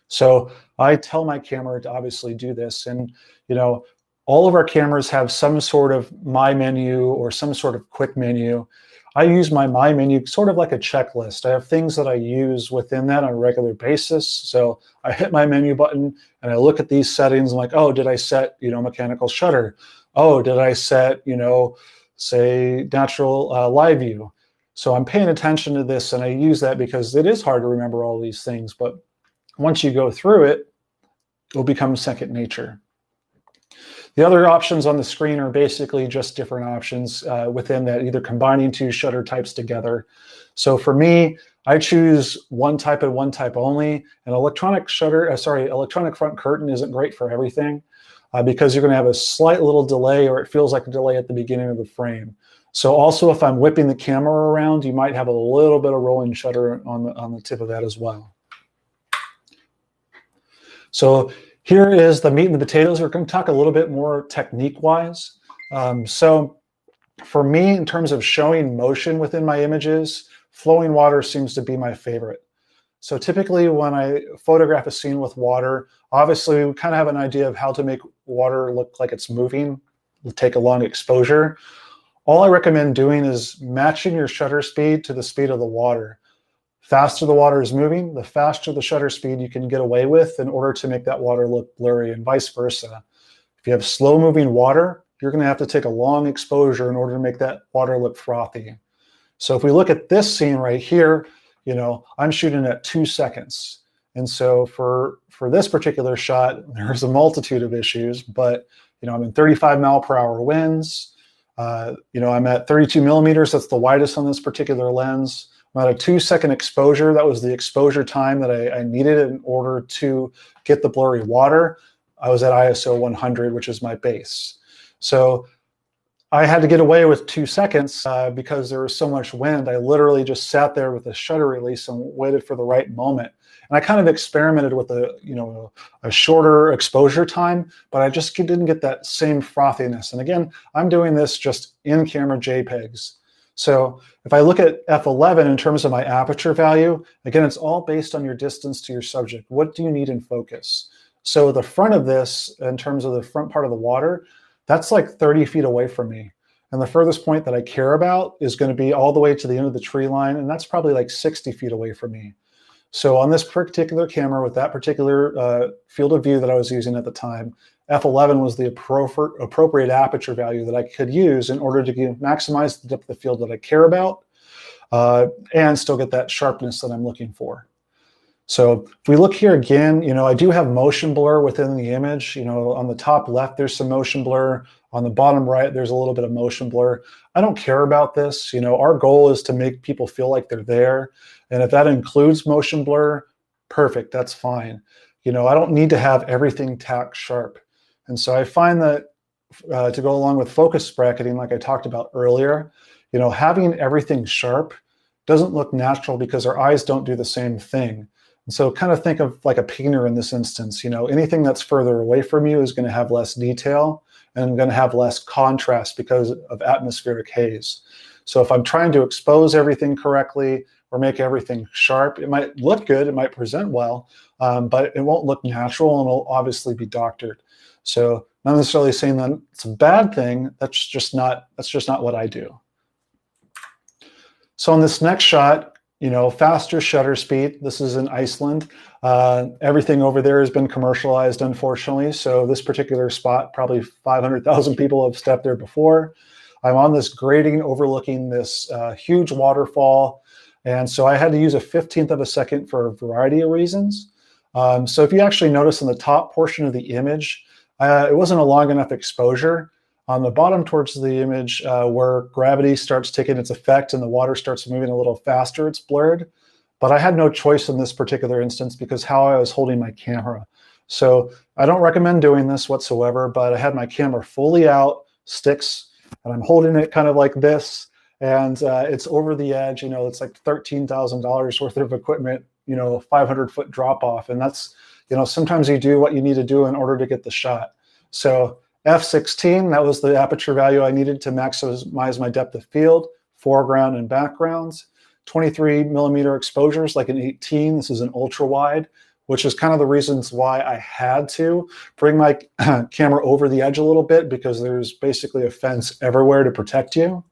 So I tell my camera to obviously do this. And, you know, all of our cameras have some sort of my menu or some sort of quick menu. I use my menu sort of like a checklist. I have things that I use within that on a regular basis. So I hit my menu button and I look at these settings. I'm like, oh, did I set, you know, mechanical shutter? Oh, did I set, you know, say natural live view? So I'm paying attention to this, and I use that because it is hard to remember all these things. But once you go through it, it'll become second nature. The other options on the screen are basically just different options within that, either combining 2 shutter types together. So for me, I choose one type and one type only. An electronic electronic front curtain isn't great for everything because you're going to have a slight little delay, or it feels like a delay at the beginning of the frame. So also, if I'm whipping the camera around, you might have a little bit of rolling shutter on the tip of that as well. So here is the meat and the potatoes. We're going to talk a little bit more technique-wise. So for me, in terms of showing motion within my images, flowing water seems to be my favorite. So typically when I photograph a scene with water, obviously we kind of have an idea of how to make water look like it's moving, take a long exposure. All I recommend doing is matching your shutter speed to the speed of the water. Faster the water is moving, the faster the shutter speed you can get away with in order to make that water look blurry, and vice versa. If If you have slow moving water, you're going to have to take a long exposure in order to make that water look frothy. So if we look at this scene right here, I'm shooting at 2 seconds. And so for this particular shot, there's a multitude of issues, but I'm in 35-mile-per-hour winds. I'm at 32 millimeters. That's the widest on this particular lens. I'm at a 2-second exposure. That was the exposure time that I needed in order to get the blurry water. I was at ISO 100, which is my base. So I had to get away with 2 seconds because there was so much wind. I literally just sat there with the shutter release and waited for the right moment. And I kind of experimented with a shorter exposure time, but I just didn't get that same frothiness. And again, I'm doing this just in-camera JPEGs. So if I look at f11 in terms of my aperture value, again, it's all based on your distance to your subject. What do you need in focus? So the front of this, in terms of the front part of the water, that's like 30 feet away from me. And the furthest point that I care about is going to be all the way to the end of the tree line, and that's probably like 60 feet away from me. So on this particular camera with that particular field of view that I was using at the time, f11 was the appropriate aperture value that I could use in order to maximize the depth of field that I care about and still get that sharpness that I'm looking for. So if we look here again, I do have motion blur within the image. On the top left, there's some motion blur. On the bottom right, there's a little bit of motion blur. I don't care about this. Our goal is to make people feel like they're there. And if that includes motion blur, perfect, that's fine. I don't need to have everything tack sharp. And so I find that to go along with focus bracketing, like I talked about earlier, having everything sharp doesn't look natural because our eyes don't do the same thing. And so kind of think of like a painter in this instance. Anything that's further away from you is going to have less detail and going to have less contrast because of atmospheric haze. So if I'm trying to expose everything correctly or make everything sharp, it might look good, it might present well, but it won't look natural and it'll obviously be doctored. So not necessarily saying that it's a bad thing, that's just not what I do. So on this next shot, faster shutter speed. This is in Iceland. Everything over there has been commercialized, unfortunately. So this particular spot, probably 500,000 people have stepped there before. I'm on this grading overlooking this huge waterfall. And so I had to use a 15th of a second for a variety of reasons. So if you actually notice in the top portion of the image, it wasn't a long enough exposure. On the bottom towards the image where gravity starts taking its effect and the water starts moving a little faster, it's blurred. But I had no choice in this particular instance because how I was holding my camera. So I don't recommend doing this whatsoever, but I had my camera fully out, sticks, and I'm holding it kind of like this. And it's over the edge, it's like $13,000 worth of equipment, 500-foot drop off. And that's, sometimes you do what you need to do in order to get the shot. So f16, that was the aperture value I needed to maximize my depth of field, foreground and backgrounds. 23 millimeter exposures, like an 18. This is an ultra wide, which is kind of the reasons why I had to bring my camera over the edge a little bit because there's basically a fence everywhere to protect you.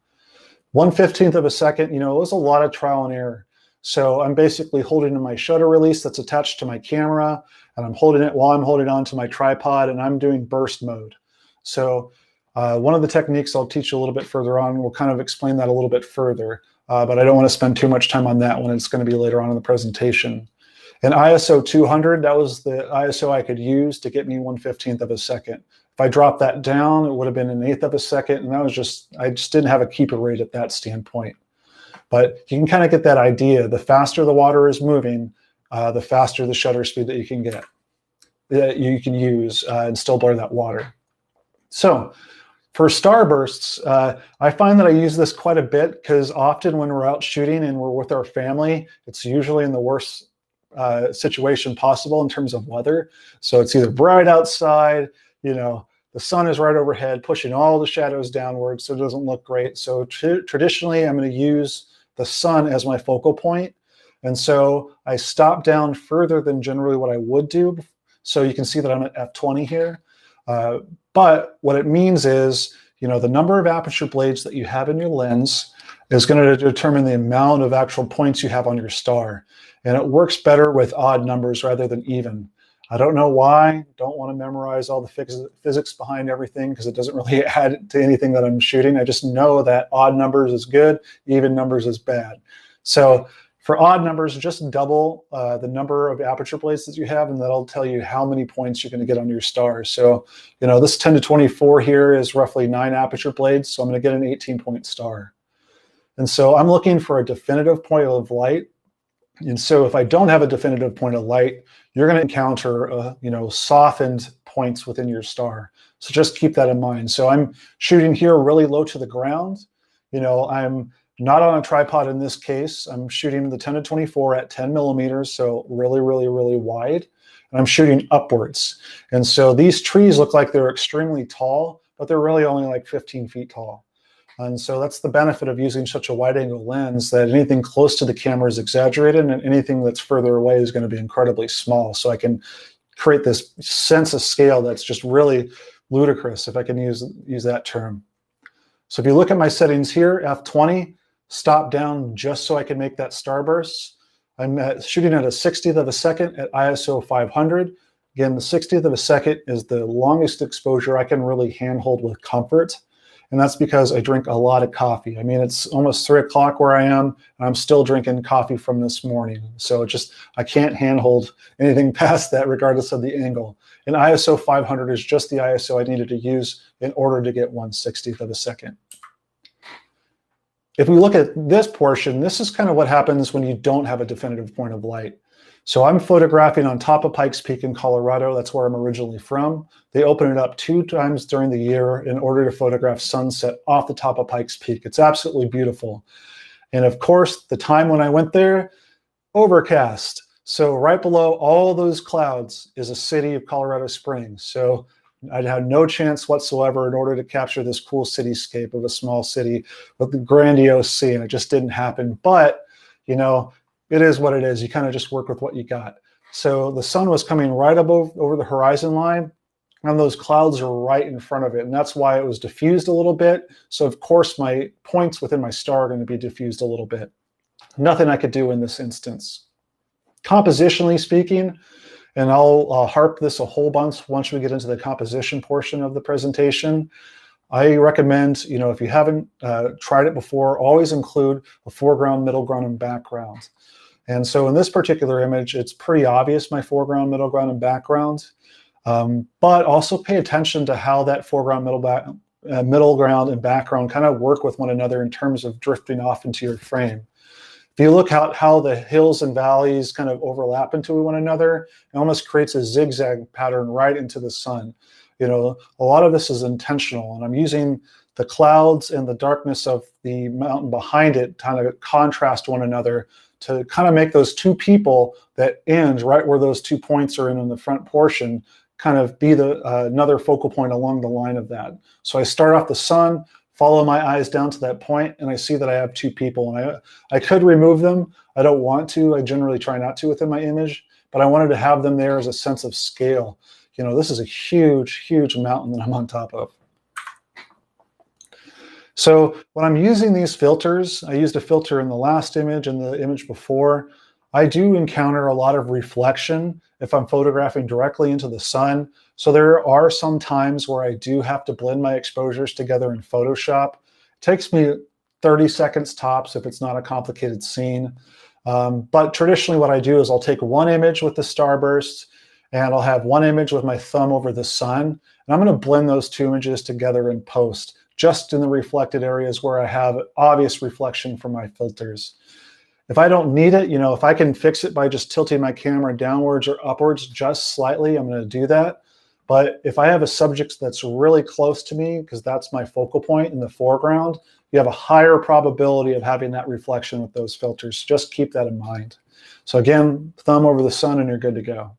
1/15 of a second, it was a lot of trial and error. So I'm basically holding my shutter release that's attached to my camera, and I'm holding it while I'm holding on to my tripod, and I'm doing burst mode. So one of the techniques I'll teach you a little bit further on, we'll kind of explain that a little bit further, but I don't want to spend too much time on that when it's going to be later on in the presentation. And ISO 200, that was the ISO I could use to get me 1/15 of a second. If I dropped that down, it would have been an 1/8 of a second, and I just didn't have a keeper rate at that standpoint. But you can kind of get that idea. The faster the water is moving, the faster the shutter speed that you can get, that you can use and still blur that water. So for starbursts, I find that I use this quite a bit because often when we're out shooting and we're with our family, it's usually in the worst situation possible in terms of weather. So it's either bright outside, the sun is right overhead, pushing all the shadows downward, so it doesn't look great. So traditionally, I'm going to use the sun as my focal point. And so I stop down further than generally what I would do. So you can see that I'm at f20 here. But what it means is, the number of aperture blades that you have in your lens is going to determine the amount of actual points you have on your star. And it works better with odd numbers rather than even. I don't know why. Don't want to memorize all the physics behind everything because it doesn't really add to anything that I'm shooting. I just know that odd numbers is good, even numbers is bad. So for odd numbers, just double the number of aperture blades that you have, and that'll tell you how many points you're going to get on your stars. So, this 10 to 24 here is roughly 9 aperture blades, so I'm going to get an 18-point star. And so I'm looking for a definitive point of light. And so if I don't have a definitive point of light, you're going to encounter, softened points within your star. So just keep that in mind. So I'm shooting here really low to the ground. I'm not on a tripod in this case. I'm shooting the 10 to 24 at 10 millimeters, so really, really, really wide. And I'm shooting upwards. And so these trees look like they're extremely tall, but they're really only like 15 feet tall. And so that's the benefit of using such a wide angle lens, that anything close to the camera is exaggerated and anything that's further away is going to be incredibly small. So I can create this sense of scale that's just really ludicrous, if I can use that term. So if you look at my settings here, f20, stop down just so I can make that starburst. I'm shooting at a 60th of a second at ISO 500. Again, the 60th of a second is the longest exposure I can really handhold with comfort. And that's because I drink a lot of coffee. I mean, it's almost 3 o'clock where I am, and I'm still drinking coffee from this morning. So I can't handhold anything past that regardless of the angle. And ISO 500 is just the ISO I needed to use in order to get 1/60th of a second. If we look at this portion, this is kind of what happens when you don't have a definitive point of light. So I'm photographing on top of Pikes Peak in Colorado. That's where I'm originally from. They open it up 2 times during the year in order to photograph sunset off the top of Pikes Peak. It's absolutely beautiful. And of course, the time when I went there, overcast. So right below all those clouds is a city of Colorado Springs. So I'd had no chance whatsoever in order to capture this cool cityscape of a small city with the grandiose sea, and it just didn't happen. But, it is what it is. You kind of just work with what you got. So the sun was coming right above over the horizon line, and those clouds are right in front of it. And that's why it was diffused a little bit. So of course my points within my star are going to be diffused a little bit. Nothing I could do in this instance. Compositionally speaking, and I'll harp this a whole bunch once we get into the composition portion of the presentation, I recommend, if you haven't tried it before, always include a foreground, middle ground, and background. And so in this particular image, it's pretty obvious my foreground, middle ground, and background. But also pay attention to how that foreground, middle ground, and background kind of work with one another in terms of drifting off into your frame. If you look at how the hills and valleys kind of overlap into one another, it almost creates a zigzag pattern right into the sun. A lot of this is intentional, and I'm using the clouds and the darkness of the mountain behind it kind of contrast one another to kind of make those 2 people that end right where those 2 points are in the front portion kind of be another focal point along the line of that. So I start off the sun, follow my eyes down to that point, and I see that I have 2 people. And I could remove them. I don't want to. I generally try not to within my image, but I wanted to have them there as a sense of scale. This is a huge, huge mountain that I'm on top of. So when I'm using these filters, I used a filter in the last image and the image before, I do encounter a lot of reflection if I'm photographing directly into the sun. So there are some times where I do have to blend my exposures together in Photoshop. It takes me 30 seconds tops if it's not a complicated scene. But traditionally what I do is I'll take one image with the starburst, and I'll have one image with my thumb over the sun, and I'm going to blend those 2 images together in post, just in the reflected areas where I have obvious reflection from my filters. If I don't need it, if I can fix it by just tilting my camera downwards or upwards just slightly, I'm going to do that. But if I have a subject that's really close to me, because that's my focal point in the foreground, you have a higher probability of having that reflection with those filters. Just keep that in mind. So again, thumb over the sun and you're good to go.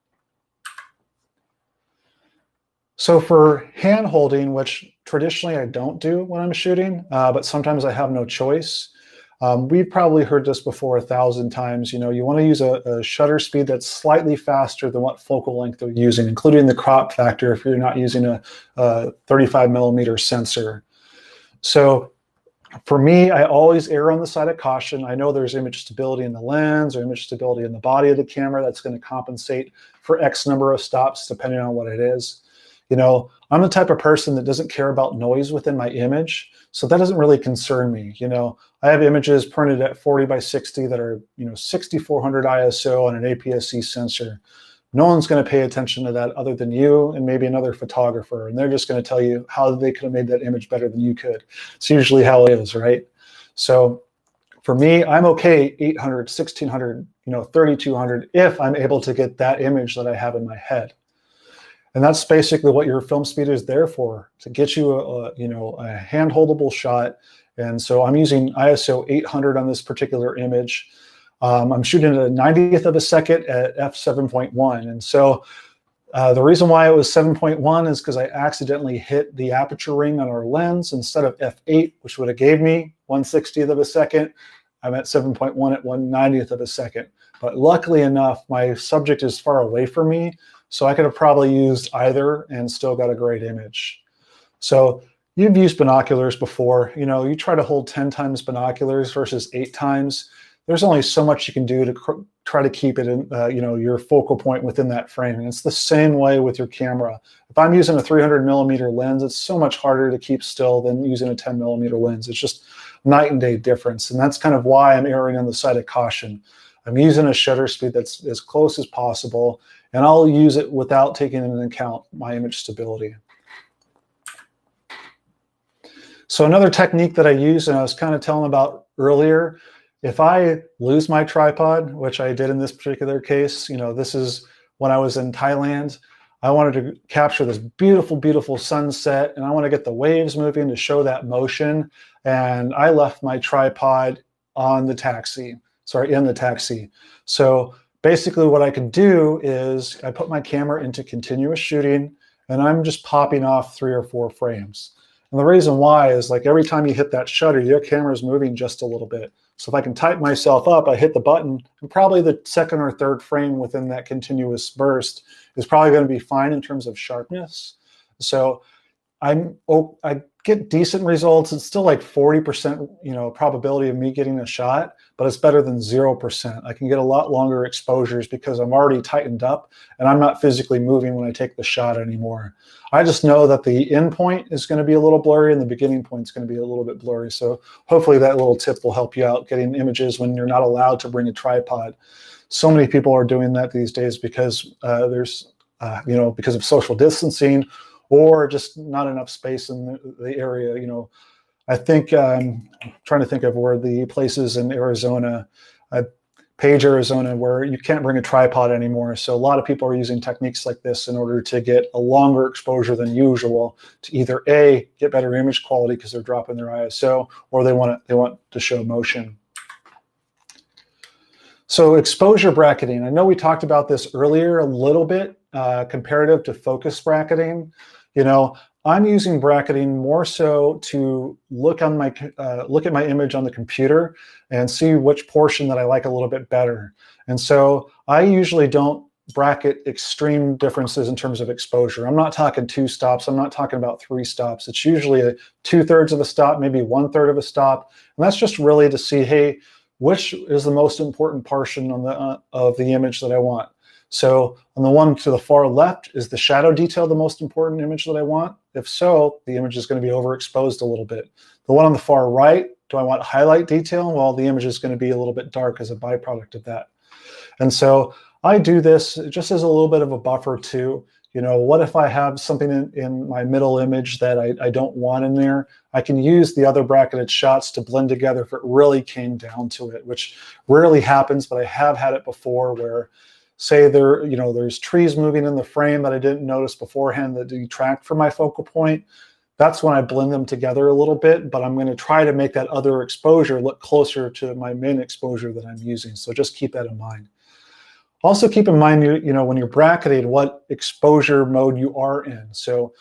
So for hand holding, which traditionally I don't do when I'm shooting, but sometimes I have no choice. We've probably heard this before 1,000 times. You want to use a shutter speed that's slightly faster than what focal length they're using, including the crop factor if you're not using a 35 millimeter sensor. So for me, I always err on the side of caution. I know there's image stability in the lens or image stability in the body of the camera that's going to compensate for X number of stops, depending on what it is. You know, I'm the type of person that doesn't care about noise within my image, so that doesn't really concern me. You know, I have images printed at 40 by 60 that are, you know, 6400 ISO on an APS-C sensor. No one's going to pay attention to that other than you and maybe another photographer, and they're just going to tell you how they could have made that image better than you could. It's usually how it is, right? So for me, I'm okay 800, 1600, you know, 3200 if I'm able to get that image that I have in my head. And that's basically what your film speed is there for, to get you you know, a hand-holdable shot. And so I'm using ISO 800 on this particular image. I'm shooting at a 90th of a second at f7.1. And so the reason why it was 7.1 is because I accidentally hit the aperture ring on our lens instead of f8, which would have gave me 1/60th of a second. I'm at 7.1 at 1/90th of a second. But luckily enough, my subject is far away from me, so I could have probably used either and still got a great image. So you've used binoculars before. You know, you try to hold 10 times binoculars versus 8 times. There's only so much you can do to try to keep it in, you know, your focal point within that frame. And it's the same way with your camera. If I'm using a 300 millimeter lens, it's so much harder to keep still than using a 10 millimeter lens. It's just night and day difference. And that's kind of why I'm erring on the side of caution. I'm using a shutter speed that's as close as possible, and I'll use it without taking into account my image stability. So another technique that I use, and I was kind of telling about earlier, if I lose my tripod, which I did in this particular case, you know, this is when I was in Thailand. I wanted to capture this beautiful, beautiful sunset, and I want to get the waves moving to show that motion. And I left my tripod on the taxi, sorry, in the taxi. So basically what I could do is I put my camera into continuous shooting, and I'm just popping off 3 or 4 frames. And the reason why is, like, every time you hit that shutter, your camera is moving just a little bit. So if I can tighten myself up, I hit the button, and probably the 2nd or 3rd frame within that continuous burst is probably going to be fine in terms of sharpness. So I get decent results. It's still like 40%, you know, probability of me getting a shot, but it's better than 0%. I can get a lot longer exposures because I'm already tightened up and I'm not physically moving when I take the shot anymore. I just know that the end point is going to be a little blurry and the beginning point is going to be a little bit blurry. So hopefully that little tip will help you out getting images when you're not allowed to bring a tripod. So many people are doing that these days because there's, you know, because of social distancing, or just not enough space in the area. You know, I think, I'm trying to think of where the places in Arizona, Page, Arizona, where you can't bring a tripod anymore. So a lot of people are using techniques like this in order to get a longer exposure than usual to either A, get better image quality because they're dropping their ISO, or they want to show motion. So exposure bracketing, I know we talked about this earlier a little bit, comparative to focus bracketing. You know, I'm using bracketing more so to look at my image on the computer and see which portion that I like a little bit better. And so I usually don't bracket extreme differences in terms of exposure. I'm not talking 2 stops. I'm not talking about 3 stops. It's usually a 2/3 of a stop, maybe 1/3 of a stop. And that's just really to see, hey, which is the most important portion on the of the image that I want. So on the one to the far left, is the shadow detail the most important image that I want? If so, the image is going to be overexposed a little bit. The one on the far right, do I want highlight detail? Well, the image is going to be a little bit dark as a byproduct of that. And so I do this just as a little bit of a buffer too. You know, what if I have something in my middle image that I don't want in there? I can use the other bracketed shots to blend together if it really came down to it, which rarely happens, but I have had it before where, say there's trees moving in the frame that I didn't notice beforehand that detract from my focal point. That's when I blend them together a little bit, but I'm going to try to make that other exposure look closer to my main exposure that I'm using. So just keep that in mind. Also keep in mind, you know, when you're bracketing, what exposure mode you are in. So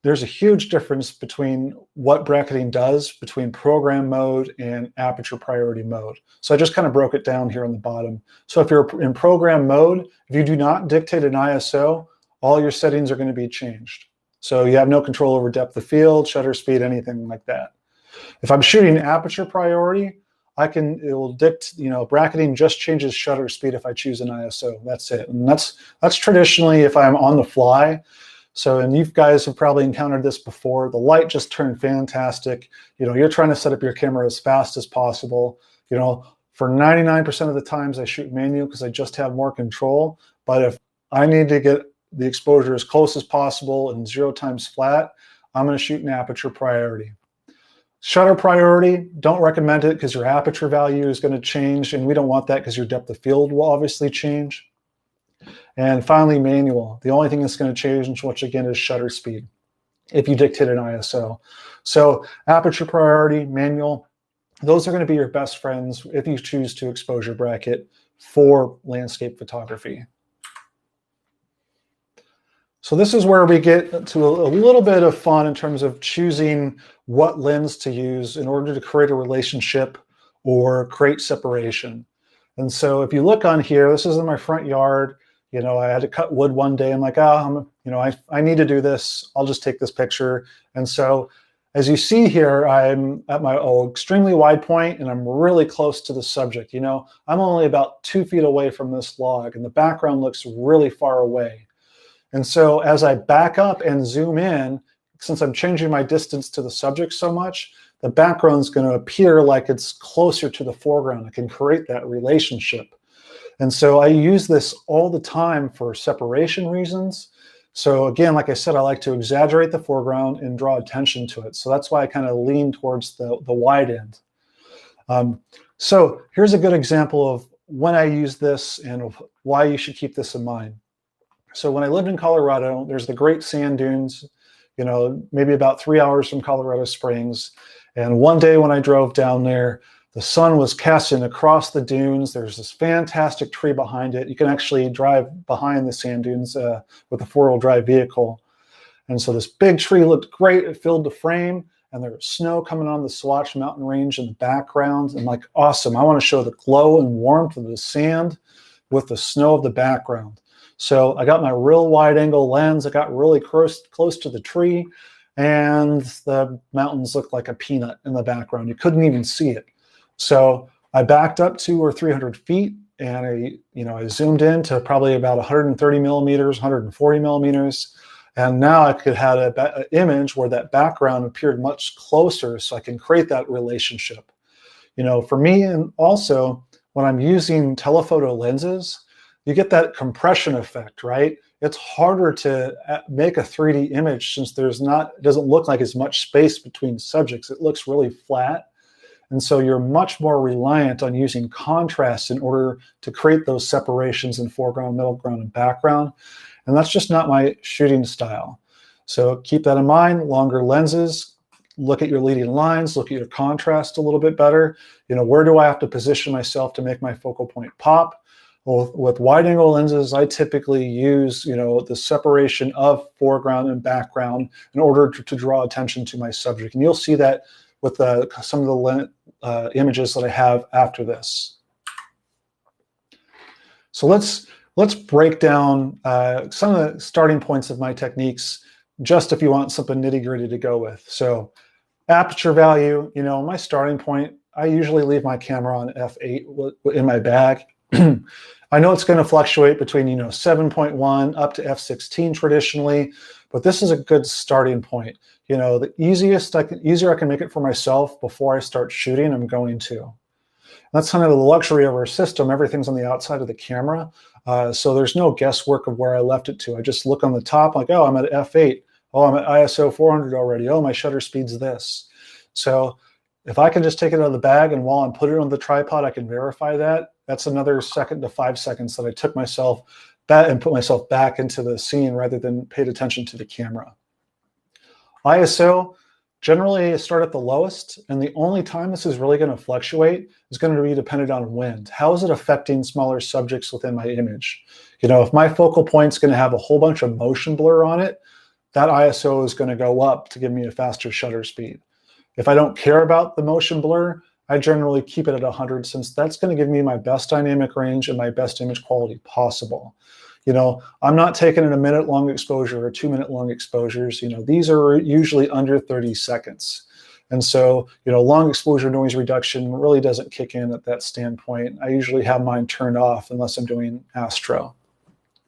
there's a huge difference between what bracketing does between program mode and aperture priority mode. So I just kind of broke it down here on the bottom. So if you're in program mode, if you do not dictate an ISO, all your settings are going to be changed. So you have no control over depth of field, shutter speed, anything like that. If I'm shooting aperture priority, it will bracketing just changes shutter speed if I choose an ISO. That's it. And that's traditionally if I'm on the fly. So, and you guys have probably encountered this before. The light just turned fantastic. You're trying to set up your camera as fast as possible. For 99% of the times I shoot manual because I just have more control. But if I need to get the exposure as close as possible and 0 times flat, I'm going to shoot an aperture priority. Shutter priority, don't recommend it because your aperture value is going to change, and we don't want that because your depth of field will obviously change. And finally, manual. The only thing that's going to change, which again is shutter speed, if you dictate an ISO. So aperture priority, manual, those are going to be your best friends if you choose to exposure bracket for landscape photography. So this is where we get to a little bit of fun in terms of choosing what lens to use in order to create a relationship or create separation. And so if you look on here, this is in my front yard. I had to cut wood one day. I'm like, I need to do this. I'll just take this picture. And so as you see here, I'm at my extremely wide point and I'm really close to the subject. I'm only about 2 feet away from this log and the background looks really far away. And so as I back up and zoom in, since I'm changing my distance to the subject so much, the background is going to appear like it's closer to the foreground. I can create that relationship. And so I use this all the time for separation reasons. So again, like I said, I like to exaggerate the foreground and draw attention to it. So that's why I kind of lean towards the wide end. So here's a good example of when I use this and why you should keep this in mind. So when I lived in Colorado, there's the great sand dunes, maybe about 3 hours from Colorado Springs. And one day when I drove down there, the sun was casting across the dunes. There's this fantastic tree behind it. You can actually drive behind the sand dunes with a 4-wheel drive vehicle. And so this big tree looked great. It filled the frame. And there was snow coming on the Swatch mountain range in the background. I'm like, awesome. I want to show the glow and warmth of the sand with the snow of the background. So I got my real wide angle lens. I got really close to the tree. And the mountains looked like a peanut in the background. You couldn't even see it. So I backed up 200 or 300 feet and I zoomed in to probably about 130 millimeters, 140 millimeters. And now I could have an image where that background appeared much closer so I can create that relationship. For me, and also when I'm using telephoto lenses, you get that compression effect, right? It's harder to make a 3D image since it doesn't look like as much space between subjects. It looks really flat. And so you're much more reliant on using contrast in order to create those separations in foreground, middle ground, and background. And that's just not my shooting style. So keep that in mind. Longer lenses, look at your leading lines, look at your contrast a little bit better. Where do I have to position myself to make my focal point pop? Well, with wide angle lenses, I typically use, the separation of foreground and background in order to draw attention to my subject. And you'll see that with some of the images that I have after this. So let's break down some of the starting points of my techniques, just if you want something nitty-gritty to go with. So aperture value, my starting point, I usually leave my camera on f8 in my bag. I know it's going to fluctuate between 7.1 up to f16 traditionally, but this is a good starting point. The easier I can make it for myself before I start shooting, I'm going to. That's kind of the luxury of our system. Everything's on the outside of the camera, so there's no guesswork of where I left it to. I just look on the top, like, oh, I'm at f8. Oh, I'm at ISO 400 already. Oh, my shutter speed's this. So if I can just take it out of the bag and while I'm putting it on the tripod, I can verify that. That's another 2 to 5 seconds that I took myself back and put myself back into the scene rather than paid attention to the camera. ISO, generally I start at the lowest, and the only time this is really going to fluctuate is going to be dependent on wind. How is it affecting smaller subjects within my image? If my focal point's going to have a whole bunch of motion blur on it, that ISO is going to go up to give me a faster shutter speed. If I don't care about the motion blur, I generally keep it at 100 since that's going to give me my best dynamic range and my best image quality possible. I'm not taking in a minute-long exposure or 2-minute-long exposures. These are usually under 30 seconds. And so, long exposure noise reduction really doesn't kick in at that standpoint. I usually have mine turned off unless I'm doing astro.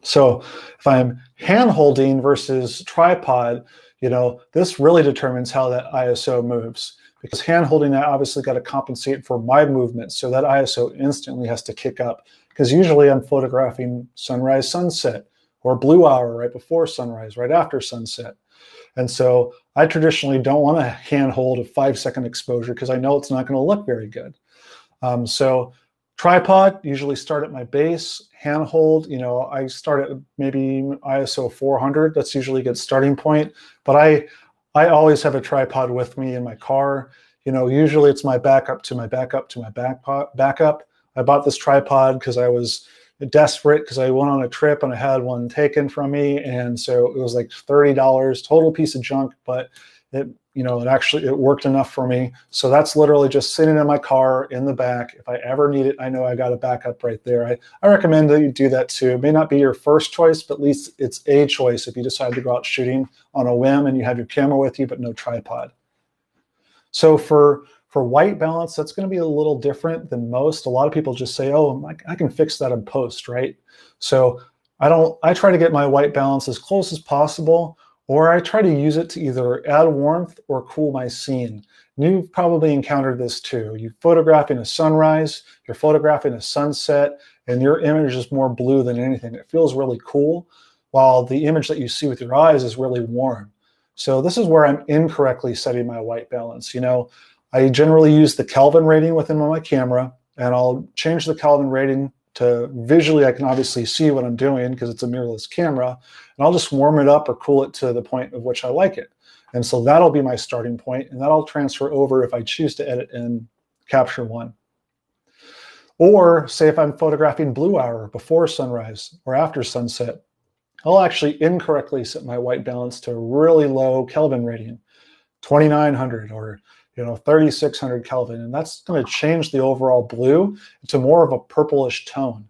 So if I'm hand holding versus tripod, this really determines how that ISO moves. Because hand holding, I obviously got to compensate for my movement. So that ISO instantly has to kick up. Because usually I'm photographing sunrise, sunset, or blue hour right before sunrise, right after sunset. And so I traditionally don't want to hand hold a 5-second exposure because I know it's not going to look very good. So tripod, usually start at my base. Hand hold, I start at maybe ISO 400. That's usually a good starting point. But I always have a tripod with me in my car. Usually it's my backup to my backup to my backup. I bought this tripod because I was desperate because I went on a trip and I had one taken from me, and so it was like $30, total piece of junk, but it worked enough for me. So that's literally just sitting in my car in the back. If I ever need it, I know I got a backup right there. I recommend that you do that too. It may not be your first choice, but at least it's a choice if you decide to go out shooting on a whim and you have your camera with you but no tripod. So for white balance, that's going to be a little different than most. A lot of people just say, oh, I can fix that in post, right? So I try to get my white balance as close as possible, or I try to use it to either add warmth or cool my scene. And you've probably encountered this too. You're photographing a sunrise, you're photographing a sunset, and your image is more blue than anything. It feels really cool, while the image that you see with your eyes is really warm. So this is where I'm incorrectly setting my white balance. I generally use the Kelvin rating within my camera, and I'll change the Kelvin rating to visually, I can obviously see what I'm doing because it's a mirrorless camera, and I'll just warm it up or cool it to the point of which I like it. And so that'll be my starting point, and that'll transfer over if I choose to edit in Capture One. Or say if I'm photographing blue hour before sunrise or after sunset, I'll actually incorrectly set my white balance to a really low Kelvin rating, 2900 or 3600 Kelvin, and that's going to change the overall blue to more of a purplish tone.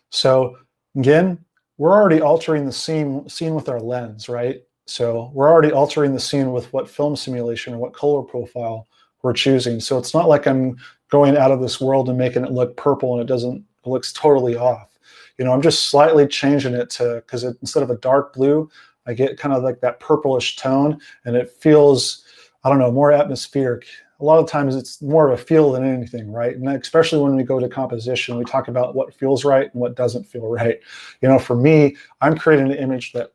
So again, we're already altering the scene with our lens, right? So we're already altering the scene with what film simulation or what color profile we're choosing. So it's not like I'm going out of this world and making it look purple and it looks totally off. I'm just slightly changing it to, because instead of a dark blue, I get kind of like that purplish tone, and it feels, I don't know, more atmospheric. A lot of times it's more of a feel than anything, right? And especially when we go to composition, we talk about what feels right and what doesn't feel right. For me, I'm creating an image that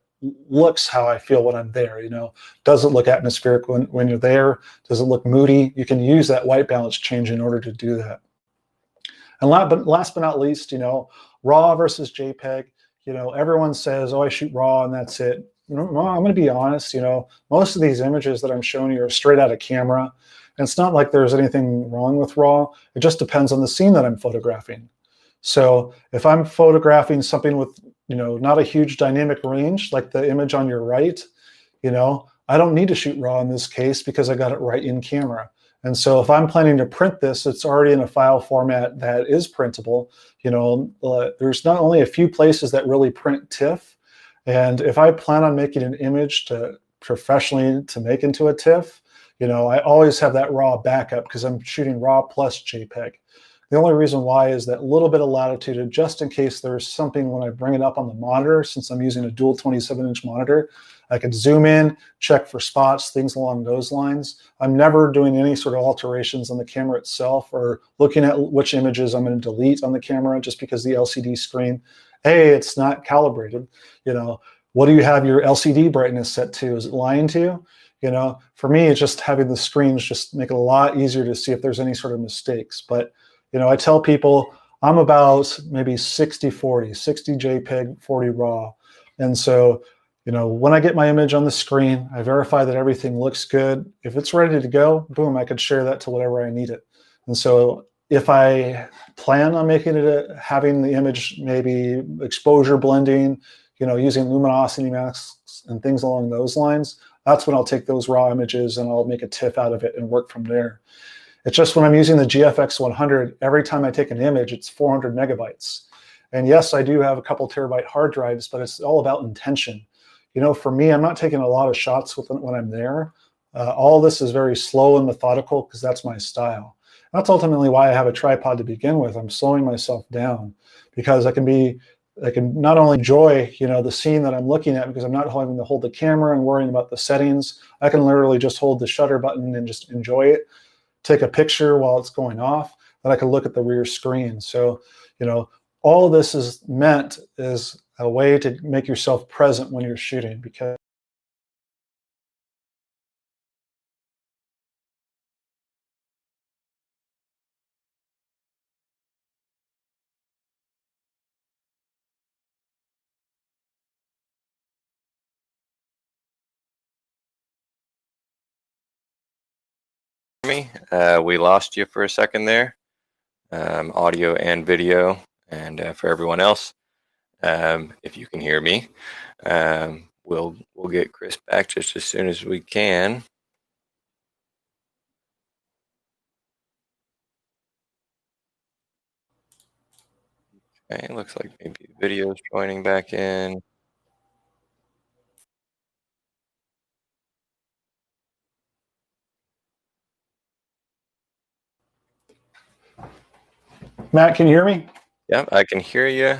looks how I feel when I'm there. Does it look atmospheric when you're there? Does it look moody? You can use that white balance change in order to do that. And last but not least, RAW versus JPEG. Everyone says, oh, I shoot RAW and that's it. I'm going to be honest, most of these images that I'm showing you are straight out of camera. And it's not like there's anything wrong with RAW. It just depends on the scene that I'm photographing. So if I'm photographing something with, not a huge dynamic range, like the image on your right, I don't need to shoot RAW in this case because I got it right in camera. And so if I'm planning to print this, it's already in a file format that is printable. There's not only a few places that really print TIFF. And if I plan on making an image to professionally to make into a TIFF, I always have that RAW backup because I'm shooting RAW plus JPEG. The only reason why is that little bit of latitude, just in case there's something when I bring it up on the monitor, since I'm using a dual 27-inch monitor, I could zoom in, check for spots, things along those lines. I'm never doing any sort of alterations on the camera itself or looking at which images I'm going to delete on the camera just because the LCD screen, it's not calibrated. What do you have your LCD brightness set to? Is it lying to you? For me, it's just having the screens just make it a lot easier to see if there's any sort of mistakes. But, I tell people I'm about maybe 60-40, 60 JPEG, 40 RAW. And so, when I get my image on the screen, I verify that everything looks good. If it's ready to go, boom, I could share that to whatever I need it. And so if I plan on making it, having the image maybe exposure blending, using luminosity masks and things along those lines, that's when I'll take those raw images and I'll make a TIFF out of it and work from there. It's just when I'm using the GFX 100, every time I take an image, it's 400 megabytes. And yes, I do have a couple terabyte hard drives, but it's all about intention. For me, I'm not taking a lot of shots when I'm there. All this is very slow and methodical because that's my style. That's ultimately why I have a tripod to begin with. I'm slowing myself down because I can not only enjoy, the scene that I'm looking at because I'm not having to hold the camera and worrying about the settings. I can literally just hold the shutter button and just enjoy it, take a picture while it's going off, then I can look at the rear screen. So, all of this is meant as a way to make yourself present when you're shooting, because Me, we lost you for a second there, audio and video, and for everyone else, if you can hear me, we'll get Chris back just as soon as we can. Okay, looks like maybe video's joining back in. Matt, can you hear me? Yep, I can hear you.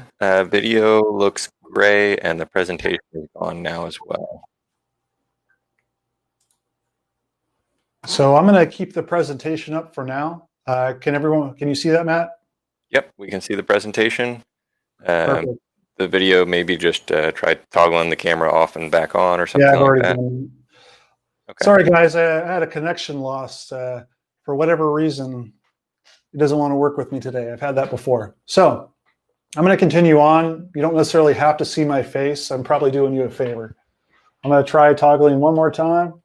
Video looks gray, and the presentation is on now as well. So I'm going to keep the presentation up for now. Can you see that, Matt? Yep, we can see the presentation. Perfect. The video, maybe just try toggling the camera off and back on or something Yeah, I've like already that. done. Okay. Sorry, guys, I had a connection loss. For whatever reason, it doesn't want to work with me today. I've had that before. So I'm going to continue on. You don't necessarily have to see my face. I'm probably doing you a favor. I'm going to try toggling one more time.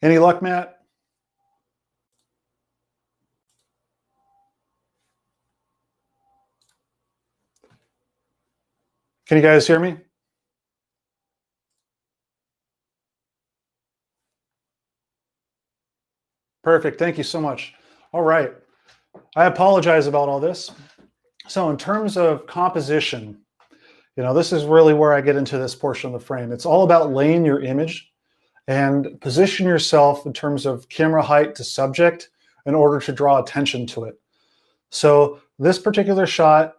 Any luck, Matt? Can you guys hear me? Perfect. Thank you so much. All right. I apologize about all this. So in terms of composition, this is really where I get into this portion of the frame. It's all about laying your image and position yourself in terms of camera height to subject in order to draw attention to it. So this particular shot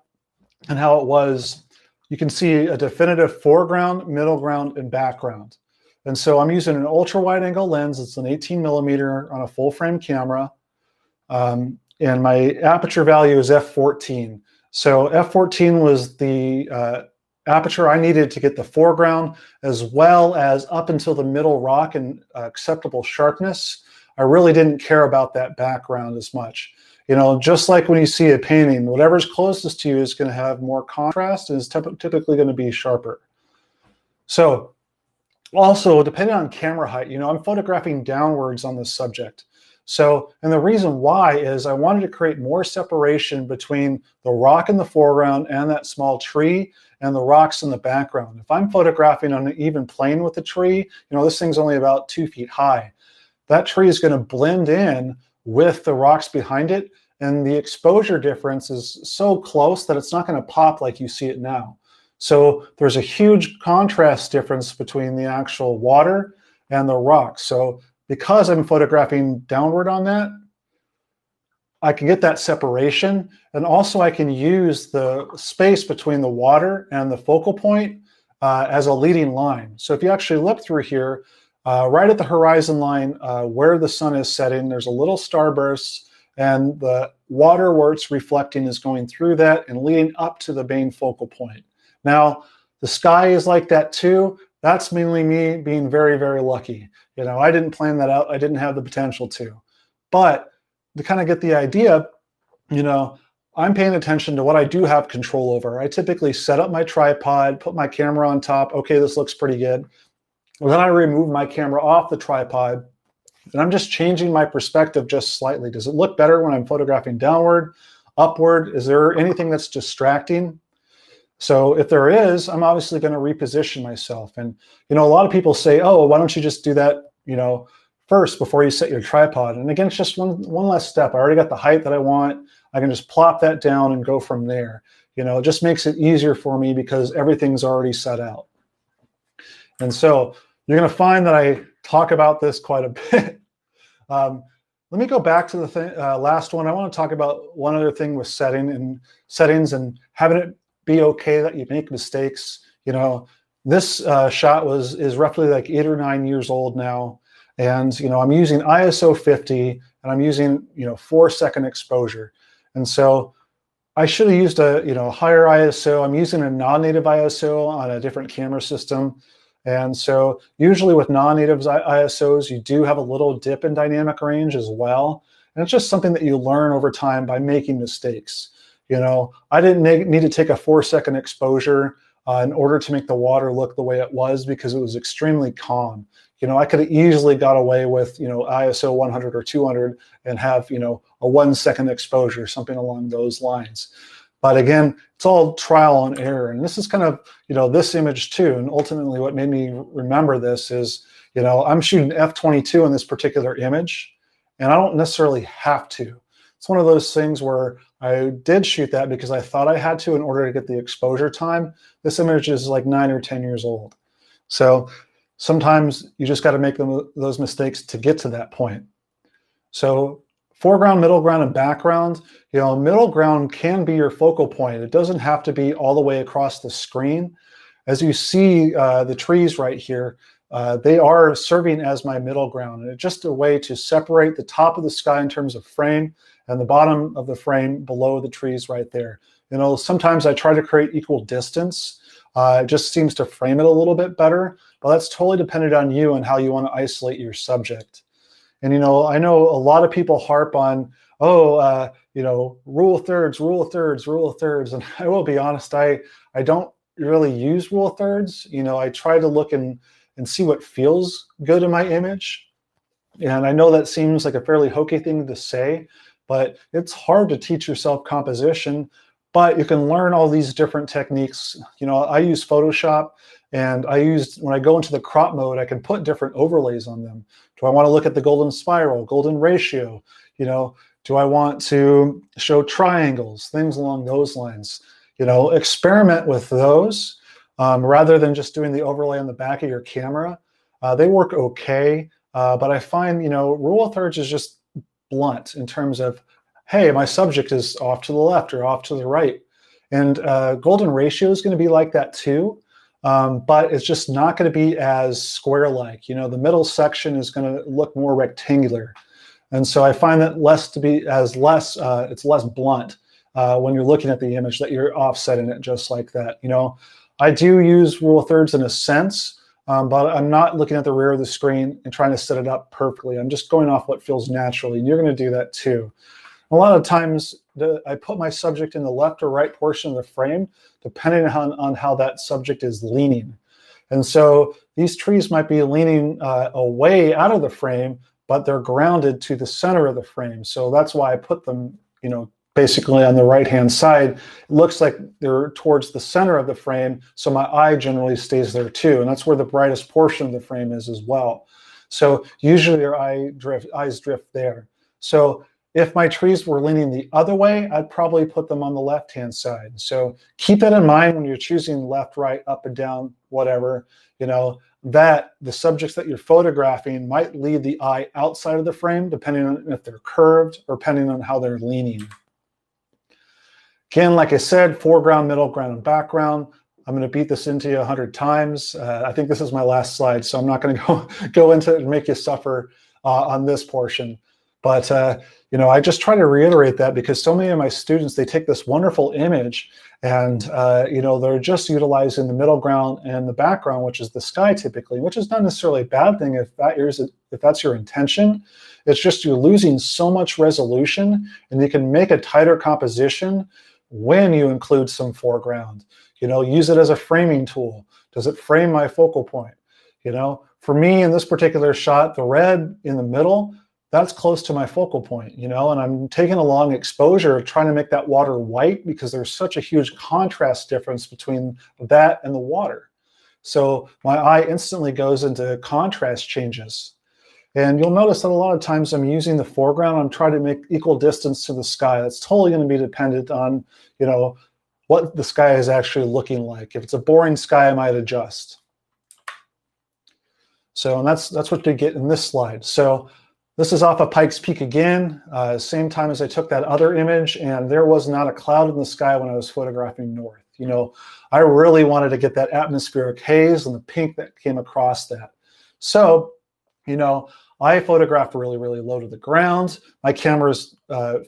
and how it was, you can see a definitive foreground, middle ground, and background. And so I'm using an ultra wide angle lens. It's an 18 millimeter on a full frame camera. And my aperture value is f14. So f14 was the aperture I needed to get the foreground as well as up until the middle rock and acceptable sharpness. I really didn't care about that background as much. Just like when you see a painting, whatever's closest to you is going to have more contrast and is typically going to be sharper. So also, depending on camera height, I'm photographing downwards on this subject. So, and the reason why is I wanted to create more separation between the rock in the foreground and that small tree and the rocks in the background. If I'm photographing on an even plane with the tree, this thing's only about 2 feet high. That tree is going to blend in with the rocks behind it, and the exposure difference is so close that it's not going to pop like you see it now. So there's a huge contrast difference between the actual water and the rocks. So because I'm photographing downward on that, I can get that separation, and also I can use the space between the water and the focal point as a leading line. So if you actually look through here, right at the horizon line where the sun is setting, there's a little starburst, and the water where it's reflecting is going through that and leading up to the main focal point. Now, the sky is like that too. That's mainly me being very, very lucky. I didn't plan that out. I didn't have the potential to. But to kind of get the idea, I'm paying attention to what I do have control over. I typically set up my tripod, put my camera on top. Okay, this looks pretty good. Well, then I remove my camera off the tripod, and I'm just changing my perspective just slightly. Does it look better when I'm photographing downward, upward? Is there anything that's distracting? So if there is, I'm obviously going to reposition myself. And, a lot of people say, oh, why don't you just do that, first before you set your tripod? And again, it's just one less step. I already got the height that I want. I can just plop that down and go from there. It just makes it easier for me because everything's already set out. And so you're going to find that I talk about this quite a bit. Let me go back to the last one. I want to talk about one other thing with settings and having it be okay that you make mistakes. This shot is roughly like 8 or 9 years old now, and I'm using ISO 50, and I'm using 4-second exposure, and so I should have used a higher ISO. I'm using a non-native ISO on a different camera system. And so usually with non-native ISOs, you do have a little dip in dynamic range as well. And it's just something that you learn over time by making mistakes. I didn't need to take a 4-second exposure in order to make the water look the way it was because it was extremely calm. I could have easily got away with, ISO 100 or 200 and have, a 1-second exposure, something along those lines. But again, it's all trial and error. And this is kind of, this image too. And ultimately what made me remember this is, I'm shooting f/22 in this particular image, and I don't necessarily have to. It's one of those things where I did shoot that because I thought I had to in order to get the exposure time. This image is like 9 or 10 years old. So sometimes you just got to make those mistakes to get to that point. So foreground, middle ground, and background, middle ground can be your focal point. It doesn't have to be all the way across the screen. As you see the trees right here, they are serving as my middle ground. And it's just a way to separate the top of the sky in terms of frame and the bottom of the frame below the trees right there. Sometimes I try to create equal distance. It just seems to frame it a little bit better, but that's totally dependent on you and how you want to isolate your subject. And, I know a lot of people harp on, rule of thirds, rule of thirds, rule of thirds. And I will be honest, I don't really use rule of thirds. I try to look and see what feels good in my image. And I know that seems like a fairly hokey thing to say, but it's hard to teach yourself composition, but you can learn all these different techniques. I use Photoshop, and when I go into the crop mode, I can put different overlays on them. Do I want to look at the golden spiral, golden ratio? Do I want to show triangles, things along those lines? Experiment with those rather than just doing the overlay on the back of your camera. They work okay, but I find, rule of thirds is just blunt in terms of, hey, my subject is off to the left or off to the right. And golden ratio is going to be like that too. But it's just not going to be as square-like. The middle section is going to look more rectangular. And so I find that it's less blunt when you're looking at the image, that you're offsetting it just like that. I do use rule of thirds in a sense, but I'm not looking at the rear of the screen and trying to set it up perfectly. I'm just going off what feels naturally, and you're going to do that too. A lot of times I put my subject in the left or right portion of the frame, depending on how that subject is leaning. And so these trees might be leaning away out of the frame, but they're grounded to the center of the frame. So that's why I put them, basically on the right-hand side. It looks like they're towards the center of the frame, so my eye generally stays there too. And that's where the brightest portion of the frame is as well. So usually your eyes drift there. So if my trees were leaning the other way, I'd probably put them on the left-hand side. So keep that in mind when you're choosing left, right, up and down, whatever, that the subjects that you're photographing might lead the eye outside of the frame, depending on if they're curved or depending on how they're leaning. Again, like I said, foreground, middle ground, and background. I'm going to beat this into you 100 times. I think this is my last slide, so I'm not going to go into it and make you suffer on this portion. But I just try to reiterate that because so many of my students, they take this wonderful image and they're just utilizing the middle ground and the background, which is the sky typically, which is not necessarily a bad thing if that's your intention. It's just you're losing so much resolution, and you can make a tighter composition when you include some foreground. Use it as a framing tool. Does it frame my focal point? For me in this particular shot, the red in the middle, that's close to my focal point, and I'm taking a long exposure trying to make that water white because there's such a huge contrast difference between that and the water. So my eye instantly goes into contrast changes. And you'll notice that a lot of times I'm using the foreground. I'm trying to make equal distance to the sky. That's totally going to be dependent on, what the sky is actually looking like. If it's a boring sky, I might adjust. So, and that's what you get in this slide. So this is off of Pikes Peak again, same time as I took that other image, and there was not a cloud in the sky when I was photographing north. I really wanted to get that atmospheric haze and the pink that came across that. So, I photographed really, really low to the ground. My camera's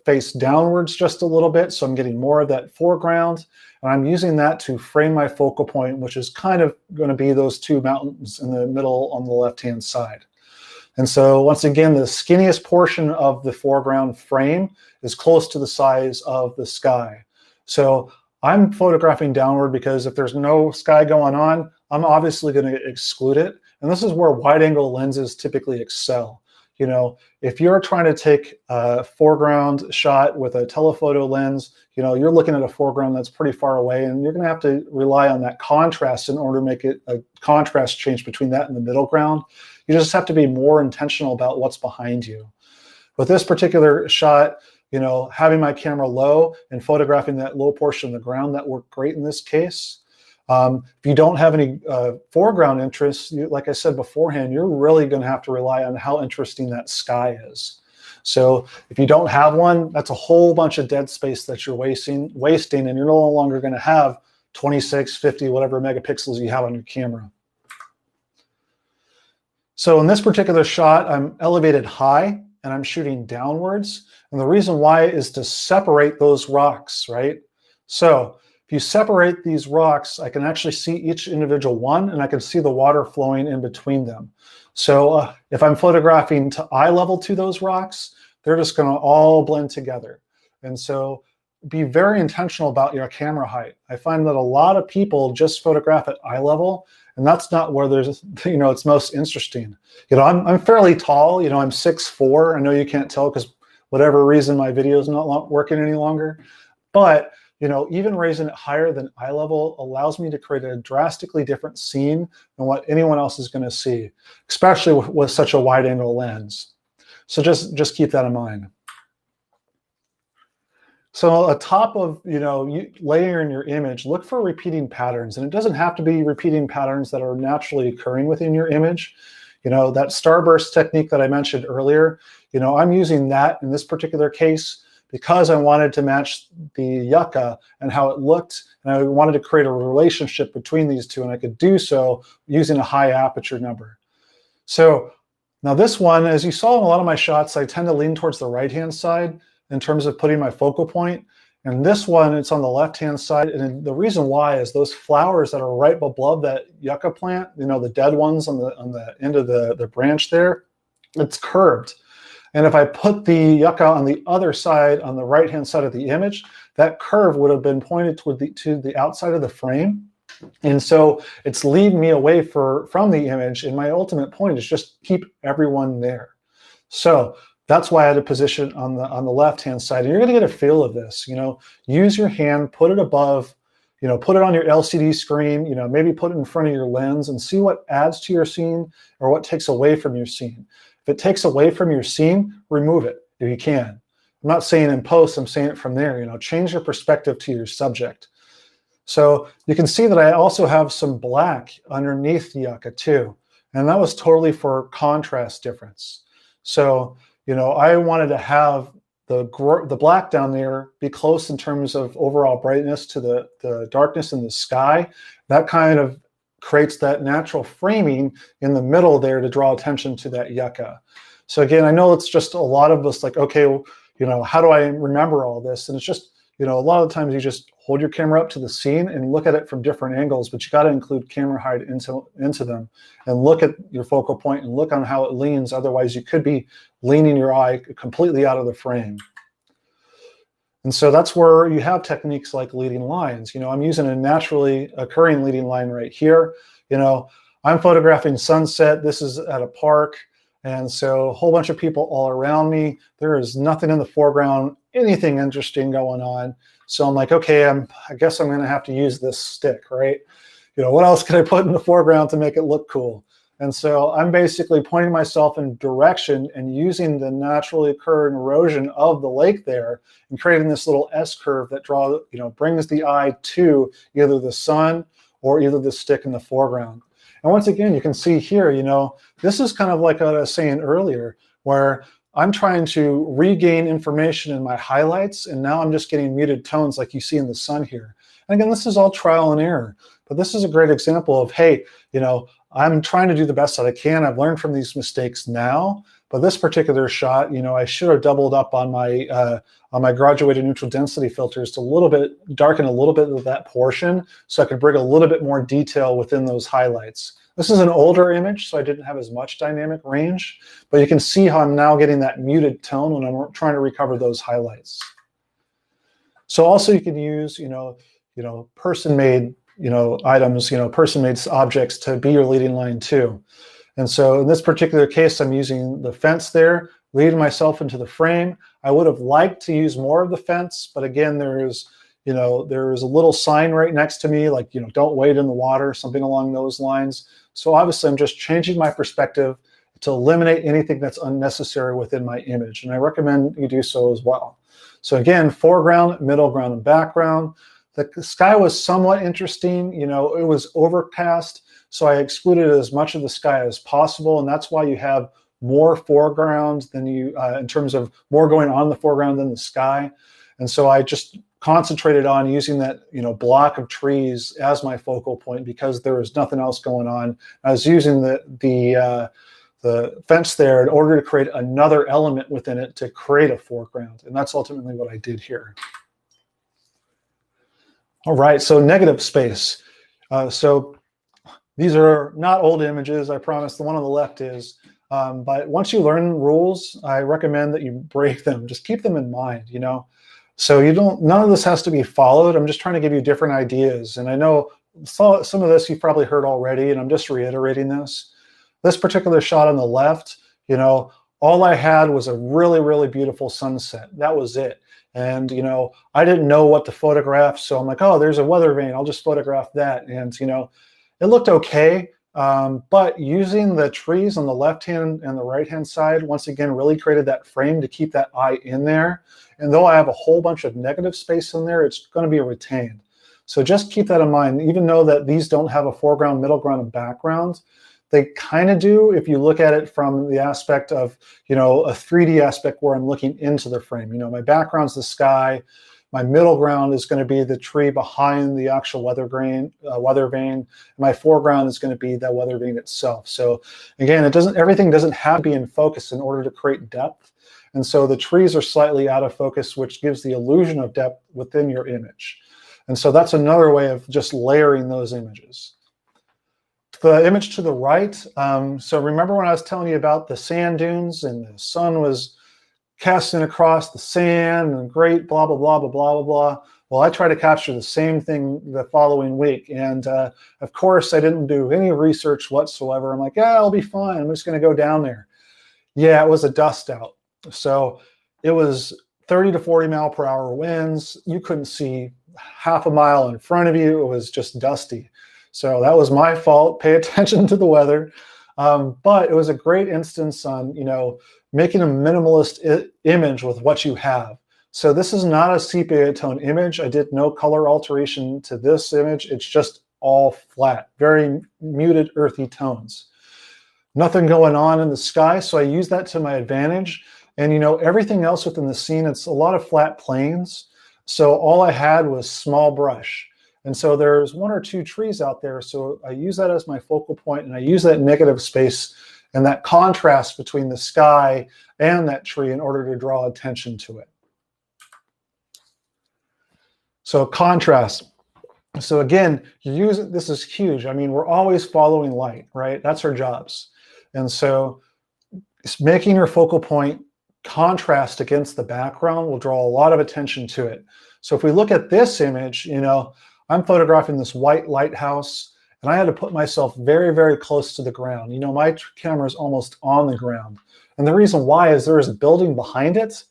faced downwards just a little bit, so I'm getting more of that foreground. And I'm using that to frame my focal point, which is kind of going to be those two mountains in the middle on the left-hand side. And so once again, the skinniest portion of the foreground frame is close to the size of the sky. So I'm photographing downward because if there's no sky going on, I'm obviously going to exclude it. And this is where wide-angle lenses typically excel. If you're trying to take a foreground shot with a telephoto lens, you're looking at a foreground that's pretty far away, and you're going to have to rely on that contrast in order to make it a contrast change between that and the middle ground. You just have to be more intentional about what's behind you. With this particular shot, having my camera low and photographing that low portion of the ground, that worked great in this case. If you don't have any foreground interests, like I said beforehand, you're really going to have to rely on how interesting that sky is. So if you don't have one, that's a whole bunch of dead space that you're wasting, and you're no longer going to have 26, 50, whatever megapixels you have on your camera. So in this particular shot, I'm elevated high and I'm shooting downwards. And the reason why is to separate those rocks, right? So if you separate these rocks, I can actually see each individual one, and I can see the water flowing in between them. So if I'm photographing to eye level to those rocks, they're just going to all blend together. And so be very intentional about your camera height. I find that a lot of people just photograph at eye level, and that's not where there's, it's most interesting. I'm fairly tall, I'm 6'4". I know you can't tell because whatever reason my video is not working any longer. But, even raising it higher than eye level allows me to create a drastically different scene than what anyone else is going to see, especially with such a wide angle lens. So just keep that in mind. So atop of, layering your image, look for repeating patterns. And it doesn't have to be repeating patterns that are naturally occurring within your image. That starburst technique that I mentioned earlier, I'm using that in this particular case because I wanted to match the yucca and how it looked. And I wanted to create a relationship between these two. And I could do so using a high aperture number. So now this one, as you saw in a lot of my shots, I tend to lean towards the right-hand side in terms of putting my focal point. And this one, it's on the left-hand side. And the reason why is those flowers that are right above that yucca plant, the dead ones on the end of the branch there, it's curved. And if I put the yucca on the other side, on the right-hand side of the image, that curve would have been pointed to the outside of the frame. And so it's leading me away from the image. And my ultimate point is just keep everyone there. So that's why I had to position on the left-hand side. And you're going to get a feel of this. Use your hand, put it above, put it on your LCD screen, maybe put it in front of your lens and see what adds to your scene or what takes away from your scene. If it takes away from your scene, remove it if you can. I'm not saying in post, I'm saying it from there. Change your perspective to your subject. So you can see that I also have some black underneath the yucca too. And that was totally for contrast difference. So, I wanted to have the black down there be close in terms of overall brightness to the darkness in the sky. That kind of creates that natural framing in the middle there to draw attention to that yucca. So again, I know it's just a lot of us like, okay, well, how do I remember all this? And it's just, a lot of the times you just hold your camera up to the scene and look at it from different angles, but you got to include camera height into them and look at your focal point and look on how it leans. Otherwise, you could be leaning your eye completely out of the frame. And so that's where you have techniques like leading lines. I'm using a naturally occurring leading line right here. I'm photographing sunset. This is at a park. And so a whole bunch of people all around me. There is nothing in the foreground, anything interesting going on. So I'm like, okay, I guess I'm going to have to use this stick, right? What else can I put in the foreground to make it look cool? And so I'm basically pointing myself in direction and using the naturally occurring erosion of the lake there and creating this little S curve that brings the eye to either the sun or either the stick in the foreground. And once again, you can see here, this is kind of like what I was saying earlier, where I'm trying to regain information in my highlights, and now I'm just getting muted tones like you see in the sun here. And again, this is all trial and error, but this is a great example of, hey, I'm trying to do the best that I can. I've learned from these mistakes now, but this particular shot, I should have doubled up on my graduated neutral density filters to darken a little bit of that portion so I could bring a little bit more detail within those highlights. This is an older image, so I didn't have as much dynamic range, but you can see how I'm now getting that muted tone when I'm trying to recover those highlights. So also you can use, person-made, items, person-made objects to be your leading line too. And so in this particular case, I'm using the fence there, leading myself into the frame. I would have liked to use more of the fence, but again, there's a little sign right next to me, like, don't wade in the water, something along those lines. So obviously I'm just changing my perspective to eliminate anything that's unnecessary within my image. And I recommend you do so as well. So again, foreground, middle ground, and background. The sky was somewhat interesting. It was overcast, so I excluded as much of the sky as possible, and that's why you have more foreground than in terms of more going on in the foreground than the sky. And so I just concentrated on using that block of trees as my focal point because there was nothing else going on. I was using the fence there in order to create another element within it to create a foreground, and that's ultimately what I did here. All right, so negative space. So these are not old images, I promise. The one on the left is. But once you learn rules, I recommend that you break them. Just keep them in mind, So none of this has to be followed. I'm just trying to give you different ideas. And I know some of this you've probably heard already, and I'm just reiterating this. This particular shot on the left, all I had was a really, really beautiful sunset. That was it. And, I didn't know what to photograph. So I'm like, oh, there's a weather vane. I'll just photograph that. And, it looked okay. But using the trees on the left-hand and the right-hand side, once again, really created that frame to keep that eye in there. And though I have a whole bunch of negative space in there, it's going to be retained. So just keep that in mind. Even though that these don't have a foreground, middle ground, and background, they kind of do if you look at it from the aspect of, a 3D aspect where I'm looking into the frame. My background's the sky. My middle ground is going to be the tree behind the actual weather vane. My foreground is going to be that weather vane itself. So again, everything doesn't have to be in focus in order to create depth. And so the trees are slightly out of focus, which gives the illusion of depth within your image. And so that's another way of just layering those images. The image to the right, so remember when I was telling you about the sand dunes and the sun was casting across the sand and great blah, blah, blah, blah, blah, blah, blah. Well, I tried to capture the same thing the following week. And of course, I didn't do any research whatsoever. I'm like, yeah, I'll be fine. I'm just going to go down there. Yeah, it was a dust out. So it was 30 to 40 mile per hour winds. You couldn't see half a mile in front of you. It was just dusty. So that was my fault. Pay attention to the weather. But it was a great instance on, making a minimalist image with what you have. So this is not a sepia tone image. I did no color alteration to this image. It's just all flat, very muted, earthy tones. Nothing going on in the sky, so I use that to my advantage. And everything else within the scene, it's a lot of flat plains. So all I had was small brush. And so there's one or two trees out there. So I use that as my focal point, and I use that negative space and that contrast between the sky and that tree in order to draw attention to it. So contrast. So again, this is huge. I mean, we're always following light, right? That's our jobs. And so it's making your focal point contrast against the background will draw a lot of attention to it. So if we look at this image, I'm photographing this white lighthouse, and I had to put myself very, very close to the ground. My camera is almost on the ground. And the reason why is there is a building behind it,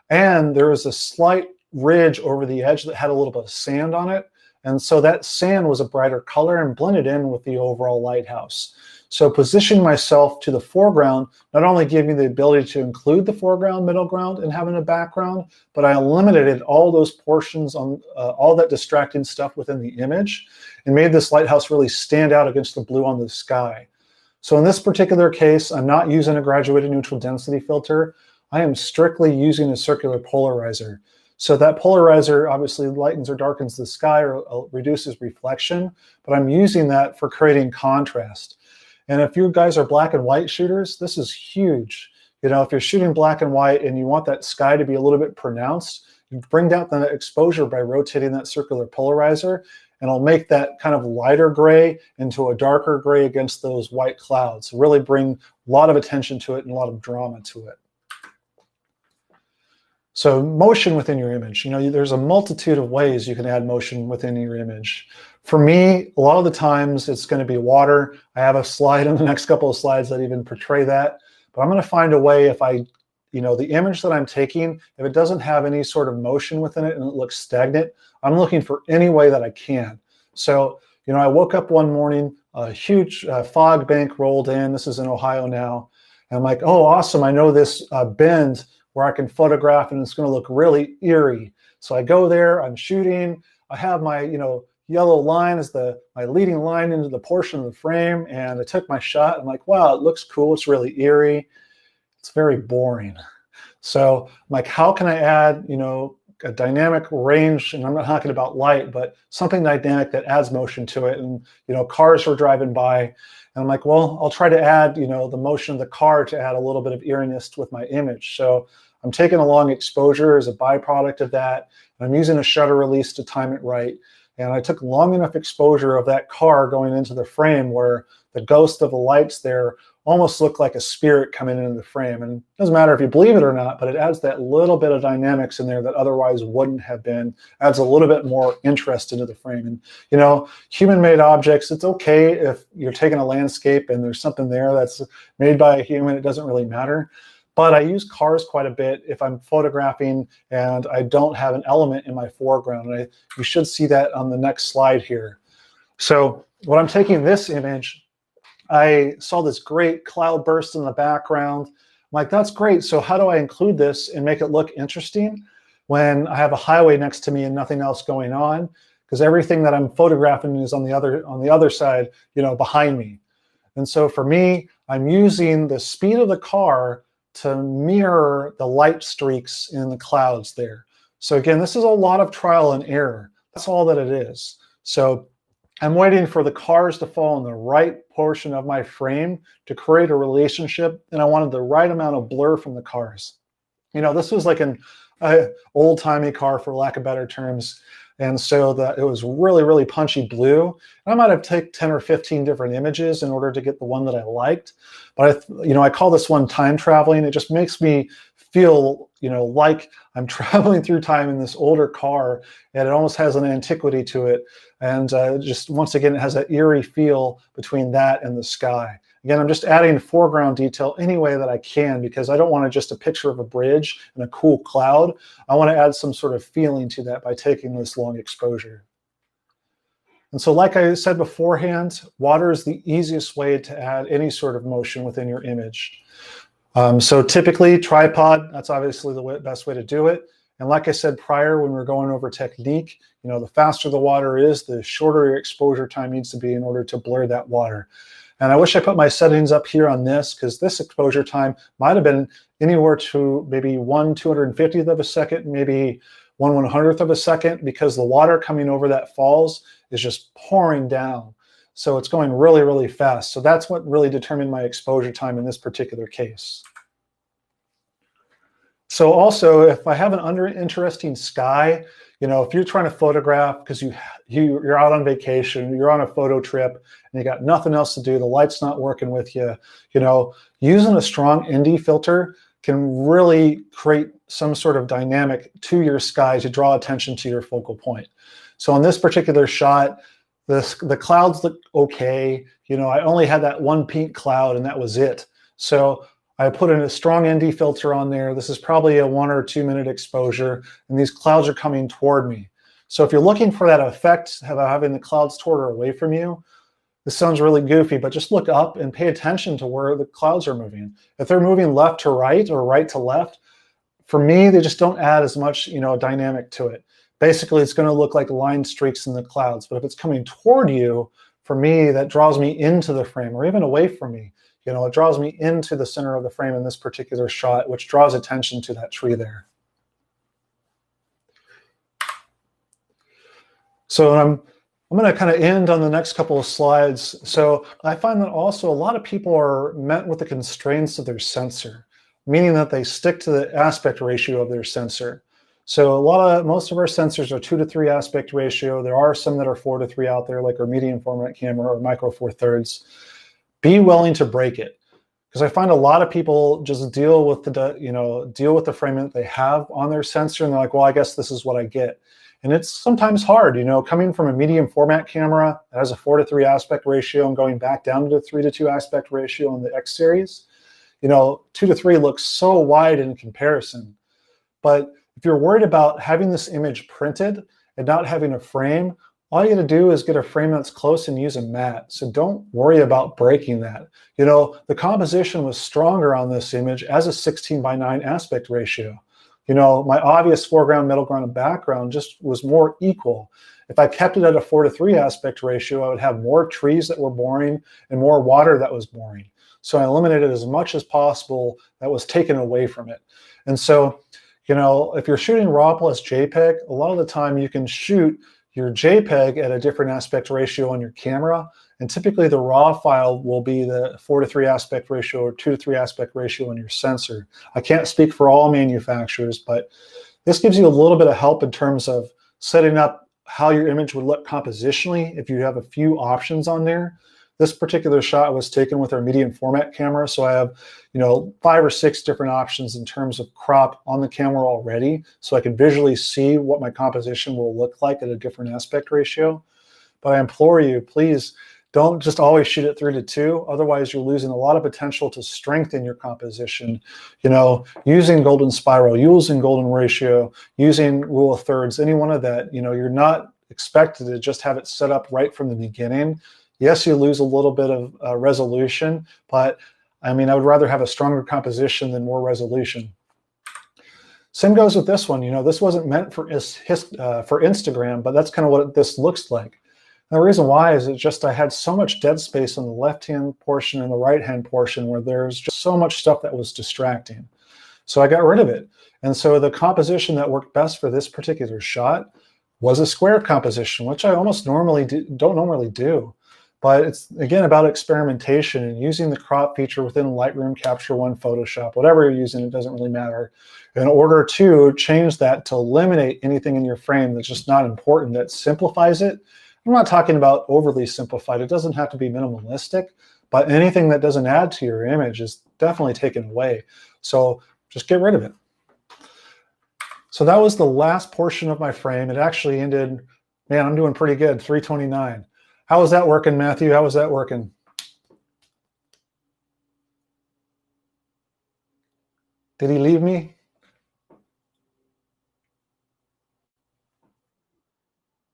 and there is a slight ridge over the edge that had a little bit of sand on it. And so that sand was a brighter color and blended in with the overall lighthouse. So positioning myself to the foreground not only gave me the ability to include the foreground, middle ground, and having a background, but I eliminated all those portions on all that distracting stuff within the image and made this lighthouse really stand out against the blue on the sky. So in this particular case, I'm not using a graduated neutral density filter. I am strictly using a circular polarizer. So that polarizer obviously lightens or darkens the sky or reduces reflection, but I'm using that for creating contrast. And if you guys are black and white shooters, this is huge. You know, if you're shooting black and white and you want that sky to be a little bit pronounced, you bring down the exposure by rotating that circular polarizer, and it'll make that kind of lighter gray into a darker gray against those white clouds. Really bring a lot of attention to it and a lot of drama to it. So motion within your image, you know, there's a multitude of ways you can add motion within your image. For me, a lot of the times it's going to be water. I have a slide in the next couple of slides that even portray that, but I'm going to find a way if I, you know, the image that I'm taking, if it doesn't have any sort of motion within it and it looks stagnant, I'm looking for any way that I can. So, you know, I woke up one morning, a huge fog bank rolled in. This is in Ohio now. And I'm like, oh, awesome. I know this bend where I can photograph and it's going to look really eerie. So I go there, I'm shooting. I have my, you know, yellow line as my leading line into the portion of the frame. And I took my shot. I'm like, wow, it looks cool. It's really eerie. It's very boring. So I'm like, how can I add, you know, a dynamic range? And I'm not talking about light, but something dynamic that adds motion to it. And, you know, cars were driving by. And I'm like, well, I'll try to add, you know, the motion of the car to add a little bit of eeriness with my image. So I'm taking a long exposure as a byproduct of that. And I'm using a shutter release to time it right. And I took long enough exposure of that car going into the frame where the ghost of the lights there almost looked like a spirit coming into the frame. And it doesn't matter if you believe it or not, but it adds that little bit of dynamics in there that otherwise wouldn't have been, adds a little bit more interest into the frame. And, you know, human-made objects, it's okay if you're taking a landscape and there's something there that's made by a human, it doesn't really matter. But I use cars quite a bit if I'm photographing and I don't have an element in my foreground. And you should see that on the next slide here. So when I'm taking this image, I saw this great cloud burst in the background. I'm like, that's great. So how do I include this and make it look interesting when I have a highway next to me and nothing else going on? Because everything that I'm photographing is on the other side, you know, behind me. And so for me, I'm using the speed of the car to mirror the light streaks in the clouds there. So again, this is a lot of trial and error. That's all that it is. So I'm waiting for the cars to fall in the right portion of my frame to create a relationship, and I wanted the right amount of blur from the cars. You know, this was like an old-timey car, for lack of better terms, and so it was really, really punchy blue. And I might have taken 10 or 15 different images in order to get the one that I liked. But you know, I call this one time traveling. It just makes me feel, you know, like I'm traveling through time in this older car, and it almost has an antiquity to it. And just once again, it has that eerie feel between that and the sky. Again, I'm just adding foreground detail any way that I can, because I don't want just a picture of a bridge and a cool cloud. I want to add some sort of feeling to that by taking this long exposure. And so like I said beforehand, water is the easiest way to add any sort of motion within your image. So typically tripod, that's obviously the best way to do it. And like I said prior, when we were going over technique, you know, the faster the water is, the shorter your exposure time needs to be in order to blur that water. And I wish I put my settings up here on this, because this exposure time might have been anywhere to maybe 1/250th of a second, maybe 1/100th of a second, because the water coming over that falls is just pouring down. So it's going really, really fast. So that's what really determined my exposure time in this particular case. So also, if I have an interesting sky, you know, if you're trying to photograph because you're out on vacation, you're on a photo trip, and you got nothing else to do, the light's not working with you, you know, using a strong ND filter can really create some sort of dynamic to your sky to draw attention to your focal point. So on this particular shot, the clouds look okay. You know, I only had that one pink cloud and that was it. So I put in a strong ND filter on there. This is probably a 1 or 2 minute exposure, and these clouds are coming toward me. So if you're looking for that effect of having the clouds toward or away from you, this sounds really goofy, but just look up and pay attention to where the clouds are moving. If they're moving left to right or right to left, for me, they just don't add as much, dynamic to it. Basically, it's going to look like line streaks in the clouds. But if it's coming toward you, for me, that draws me into the frame, or even away from me. It draws me into the center of the frame in this particular shot, which draws attention to that tree there. So I'm going to kind of end on the next couple of slides. So I find that also a lot of people are met with the constraints of their sensor, meaning that they stick to the aspect ratio of their sensor. So most of our sensors are 2:3 aspect ratio. There are some that are 4:3 out there, like our medium format camera or micro four thirds. Be willing to break it, because I find a lot of people just deal with the frame that they have on their sensor, and they're like, well, I guess this is what I get. And it's sometimes hard, coming from a medium format camera that has a 4:3 aspect ratio and going back down to the 3:2 aspect ratio in the X series. 2:3 looks so wide in comparison. But if you're worried about having this image printed and not having a frame, all you got to do is get a frame that's close and use a matte. So don't worry about breaking that. The composition was stronger on this image as a 16:9 aspect ratio. My obvious foreground, middle ground, and background just was more equal. If I kept it at a 4:3 aspect ratio, I would have more trees that were boring and more water that was boring. So I eliminated as much as possible that was taken away from it. And so, if you're shooting RAW plus JPEG, a lot of the time you can shoot your JPEG at a different aspect ratio on your camera. And typically the RAW file will be the 4:3 aspect ratio or 2:3 aspect ratio on your sensor. I can't speak for all manufacturers, but this gives you a little bit of help in terms of setting up how your image would look compositionally if you have a few options on there. This particular shot was taken with our medium format camera, so I have 5 or 6 different options in terms of crop on the camera already, so I can visually see what my composition will look like at a different aspect ratio. But I implore you, please don't just always shoot it 3:2. Otherwise, you're losing a lot of potential to strengthen your composition. Using golden spiral, using golden ratio, using rule of thirds, any one of that. You're not expected to just have it set up right from the beginning. Yes, you lose a little bit of resolution, but I would rather have a stronger composition than more resolution. Same goes with this one. This wasn't meant for Instagram, but that's kind of what this looks like. And the reason why is I had so much dead space on the left-hand portion and the right-hand portion where there's just so much stuff that was distracting. So I got rid of it. And so the composition that worked best for this particular shot was a square composition, which I almost don't normally do. But it's, again, about experimentation and using the crop feature within Lightroom, Capture One, Photoshop, whatever you're using, it doesn't really matter, in order to change that to eliminate anything in your frame that's just not important, that simplifies it. I'm not talking about overly simplified. It doesn't have to be minimalistic, but anything that doesn't add to your image is definitely taken away. So just get rid of it. So that was the last portion of my frame. It actually ended, man, I'm doing pretty good, 3:29. How was that working, Matthew? How was that working? Did he leave me?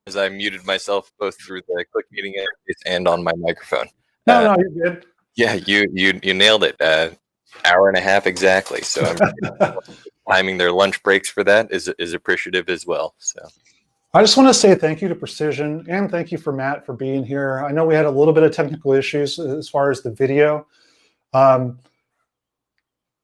As I muted myself both through the quick meeting interface and on my microphone. No, you're good. Yeah, you nailed it. Hour and a half exactly. So I'm timing their lunch breaks for that is appreciative as well. So I just want to say thank you to Precision and thank you for Matt for being here. I know we had a little bit of technical issues as far as the video.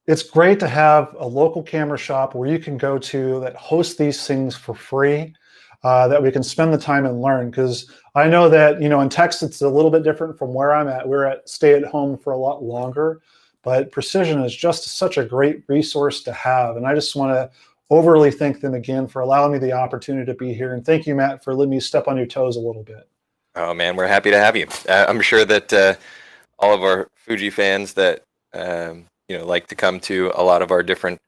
It's great to have a local camera shop where you can go to that hosts these things for free, that we can spend the time and learn. Because I know that, in Texas, it's a little bit different from where I'm at. We're at stay at home for a lot longer, but Precision is just such a great resource to have. And I just want to overly thank them again for allowing me the opportunity to be here. And thank you, Matt, for letting me step on your toes a little bit. Oh, man, we're happy to have you. I'm sure that all of our Fuji fans that like to come to a lot of our different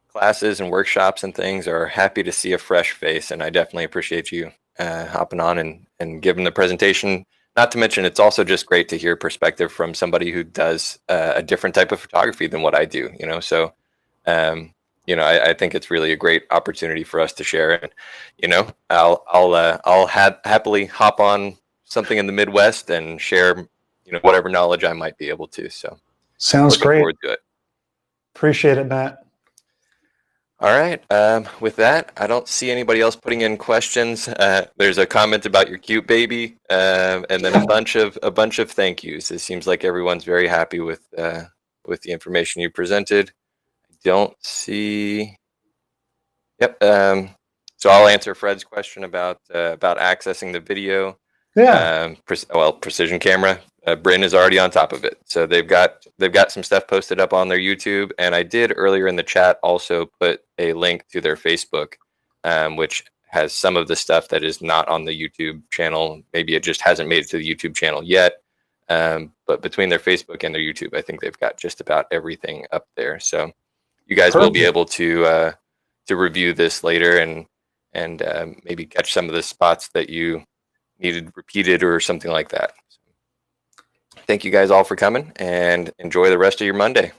classes and workshops and things are happy to see a fresh face. And I definitely appreciate you hopping on and giving the presentation. Not to mention, it's also just great to hear perspective from somebody who does a different type of photography than what I do. So I think it's really a great opportunity for us to share. And I'll happily hop on something in the Midwest and share, whatever knowledge I might be able to. So Sounds looking great. forward to it. Appreciate it, Matt. All right. With that, I don't see anybody else putting in questions. There's a comment about your cute baby, and then a bunch of thank yous. It seems like everyone's very happy with the information you presented. I don't see. Yep. So I'll answer Fred's question about accessing the video. Yeah. Precision camera. Bryn is already on top of it, so they've got some stuff posted up on their YouTube, and I did earlier in the chat also put a link to their Facebook, which has some of the stuff that is not on the YouTube channel. Maybe it just hasn't made it to the YouTube channel yet, but between their Facebook and their YouTube, I think they've got just about everything up there. So you guys will be able to review this later and maybe catch some of the spots that you needed repeated or something like that. Thank you guys all for coming, and enjoy the rest of your Monday.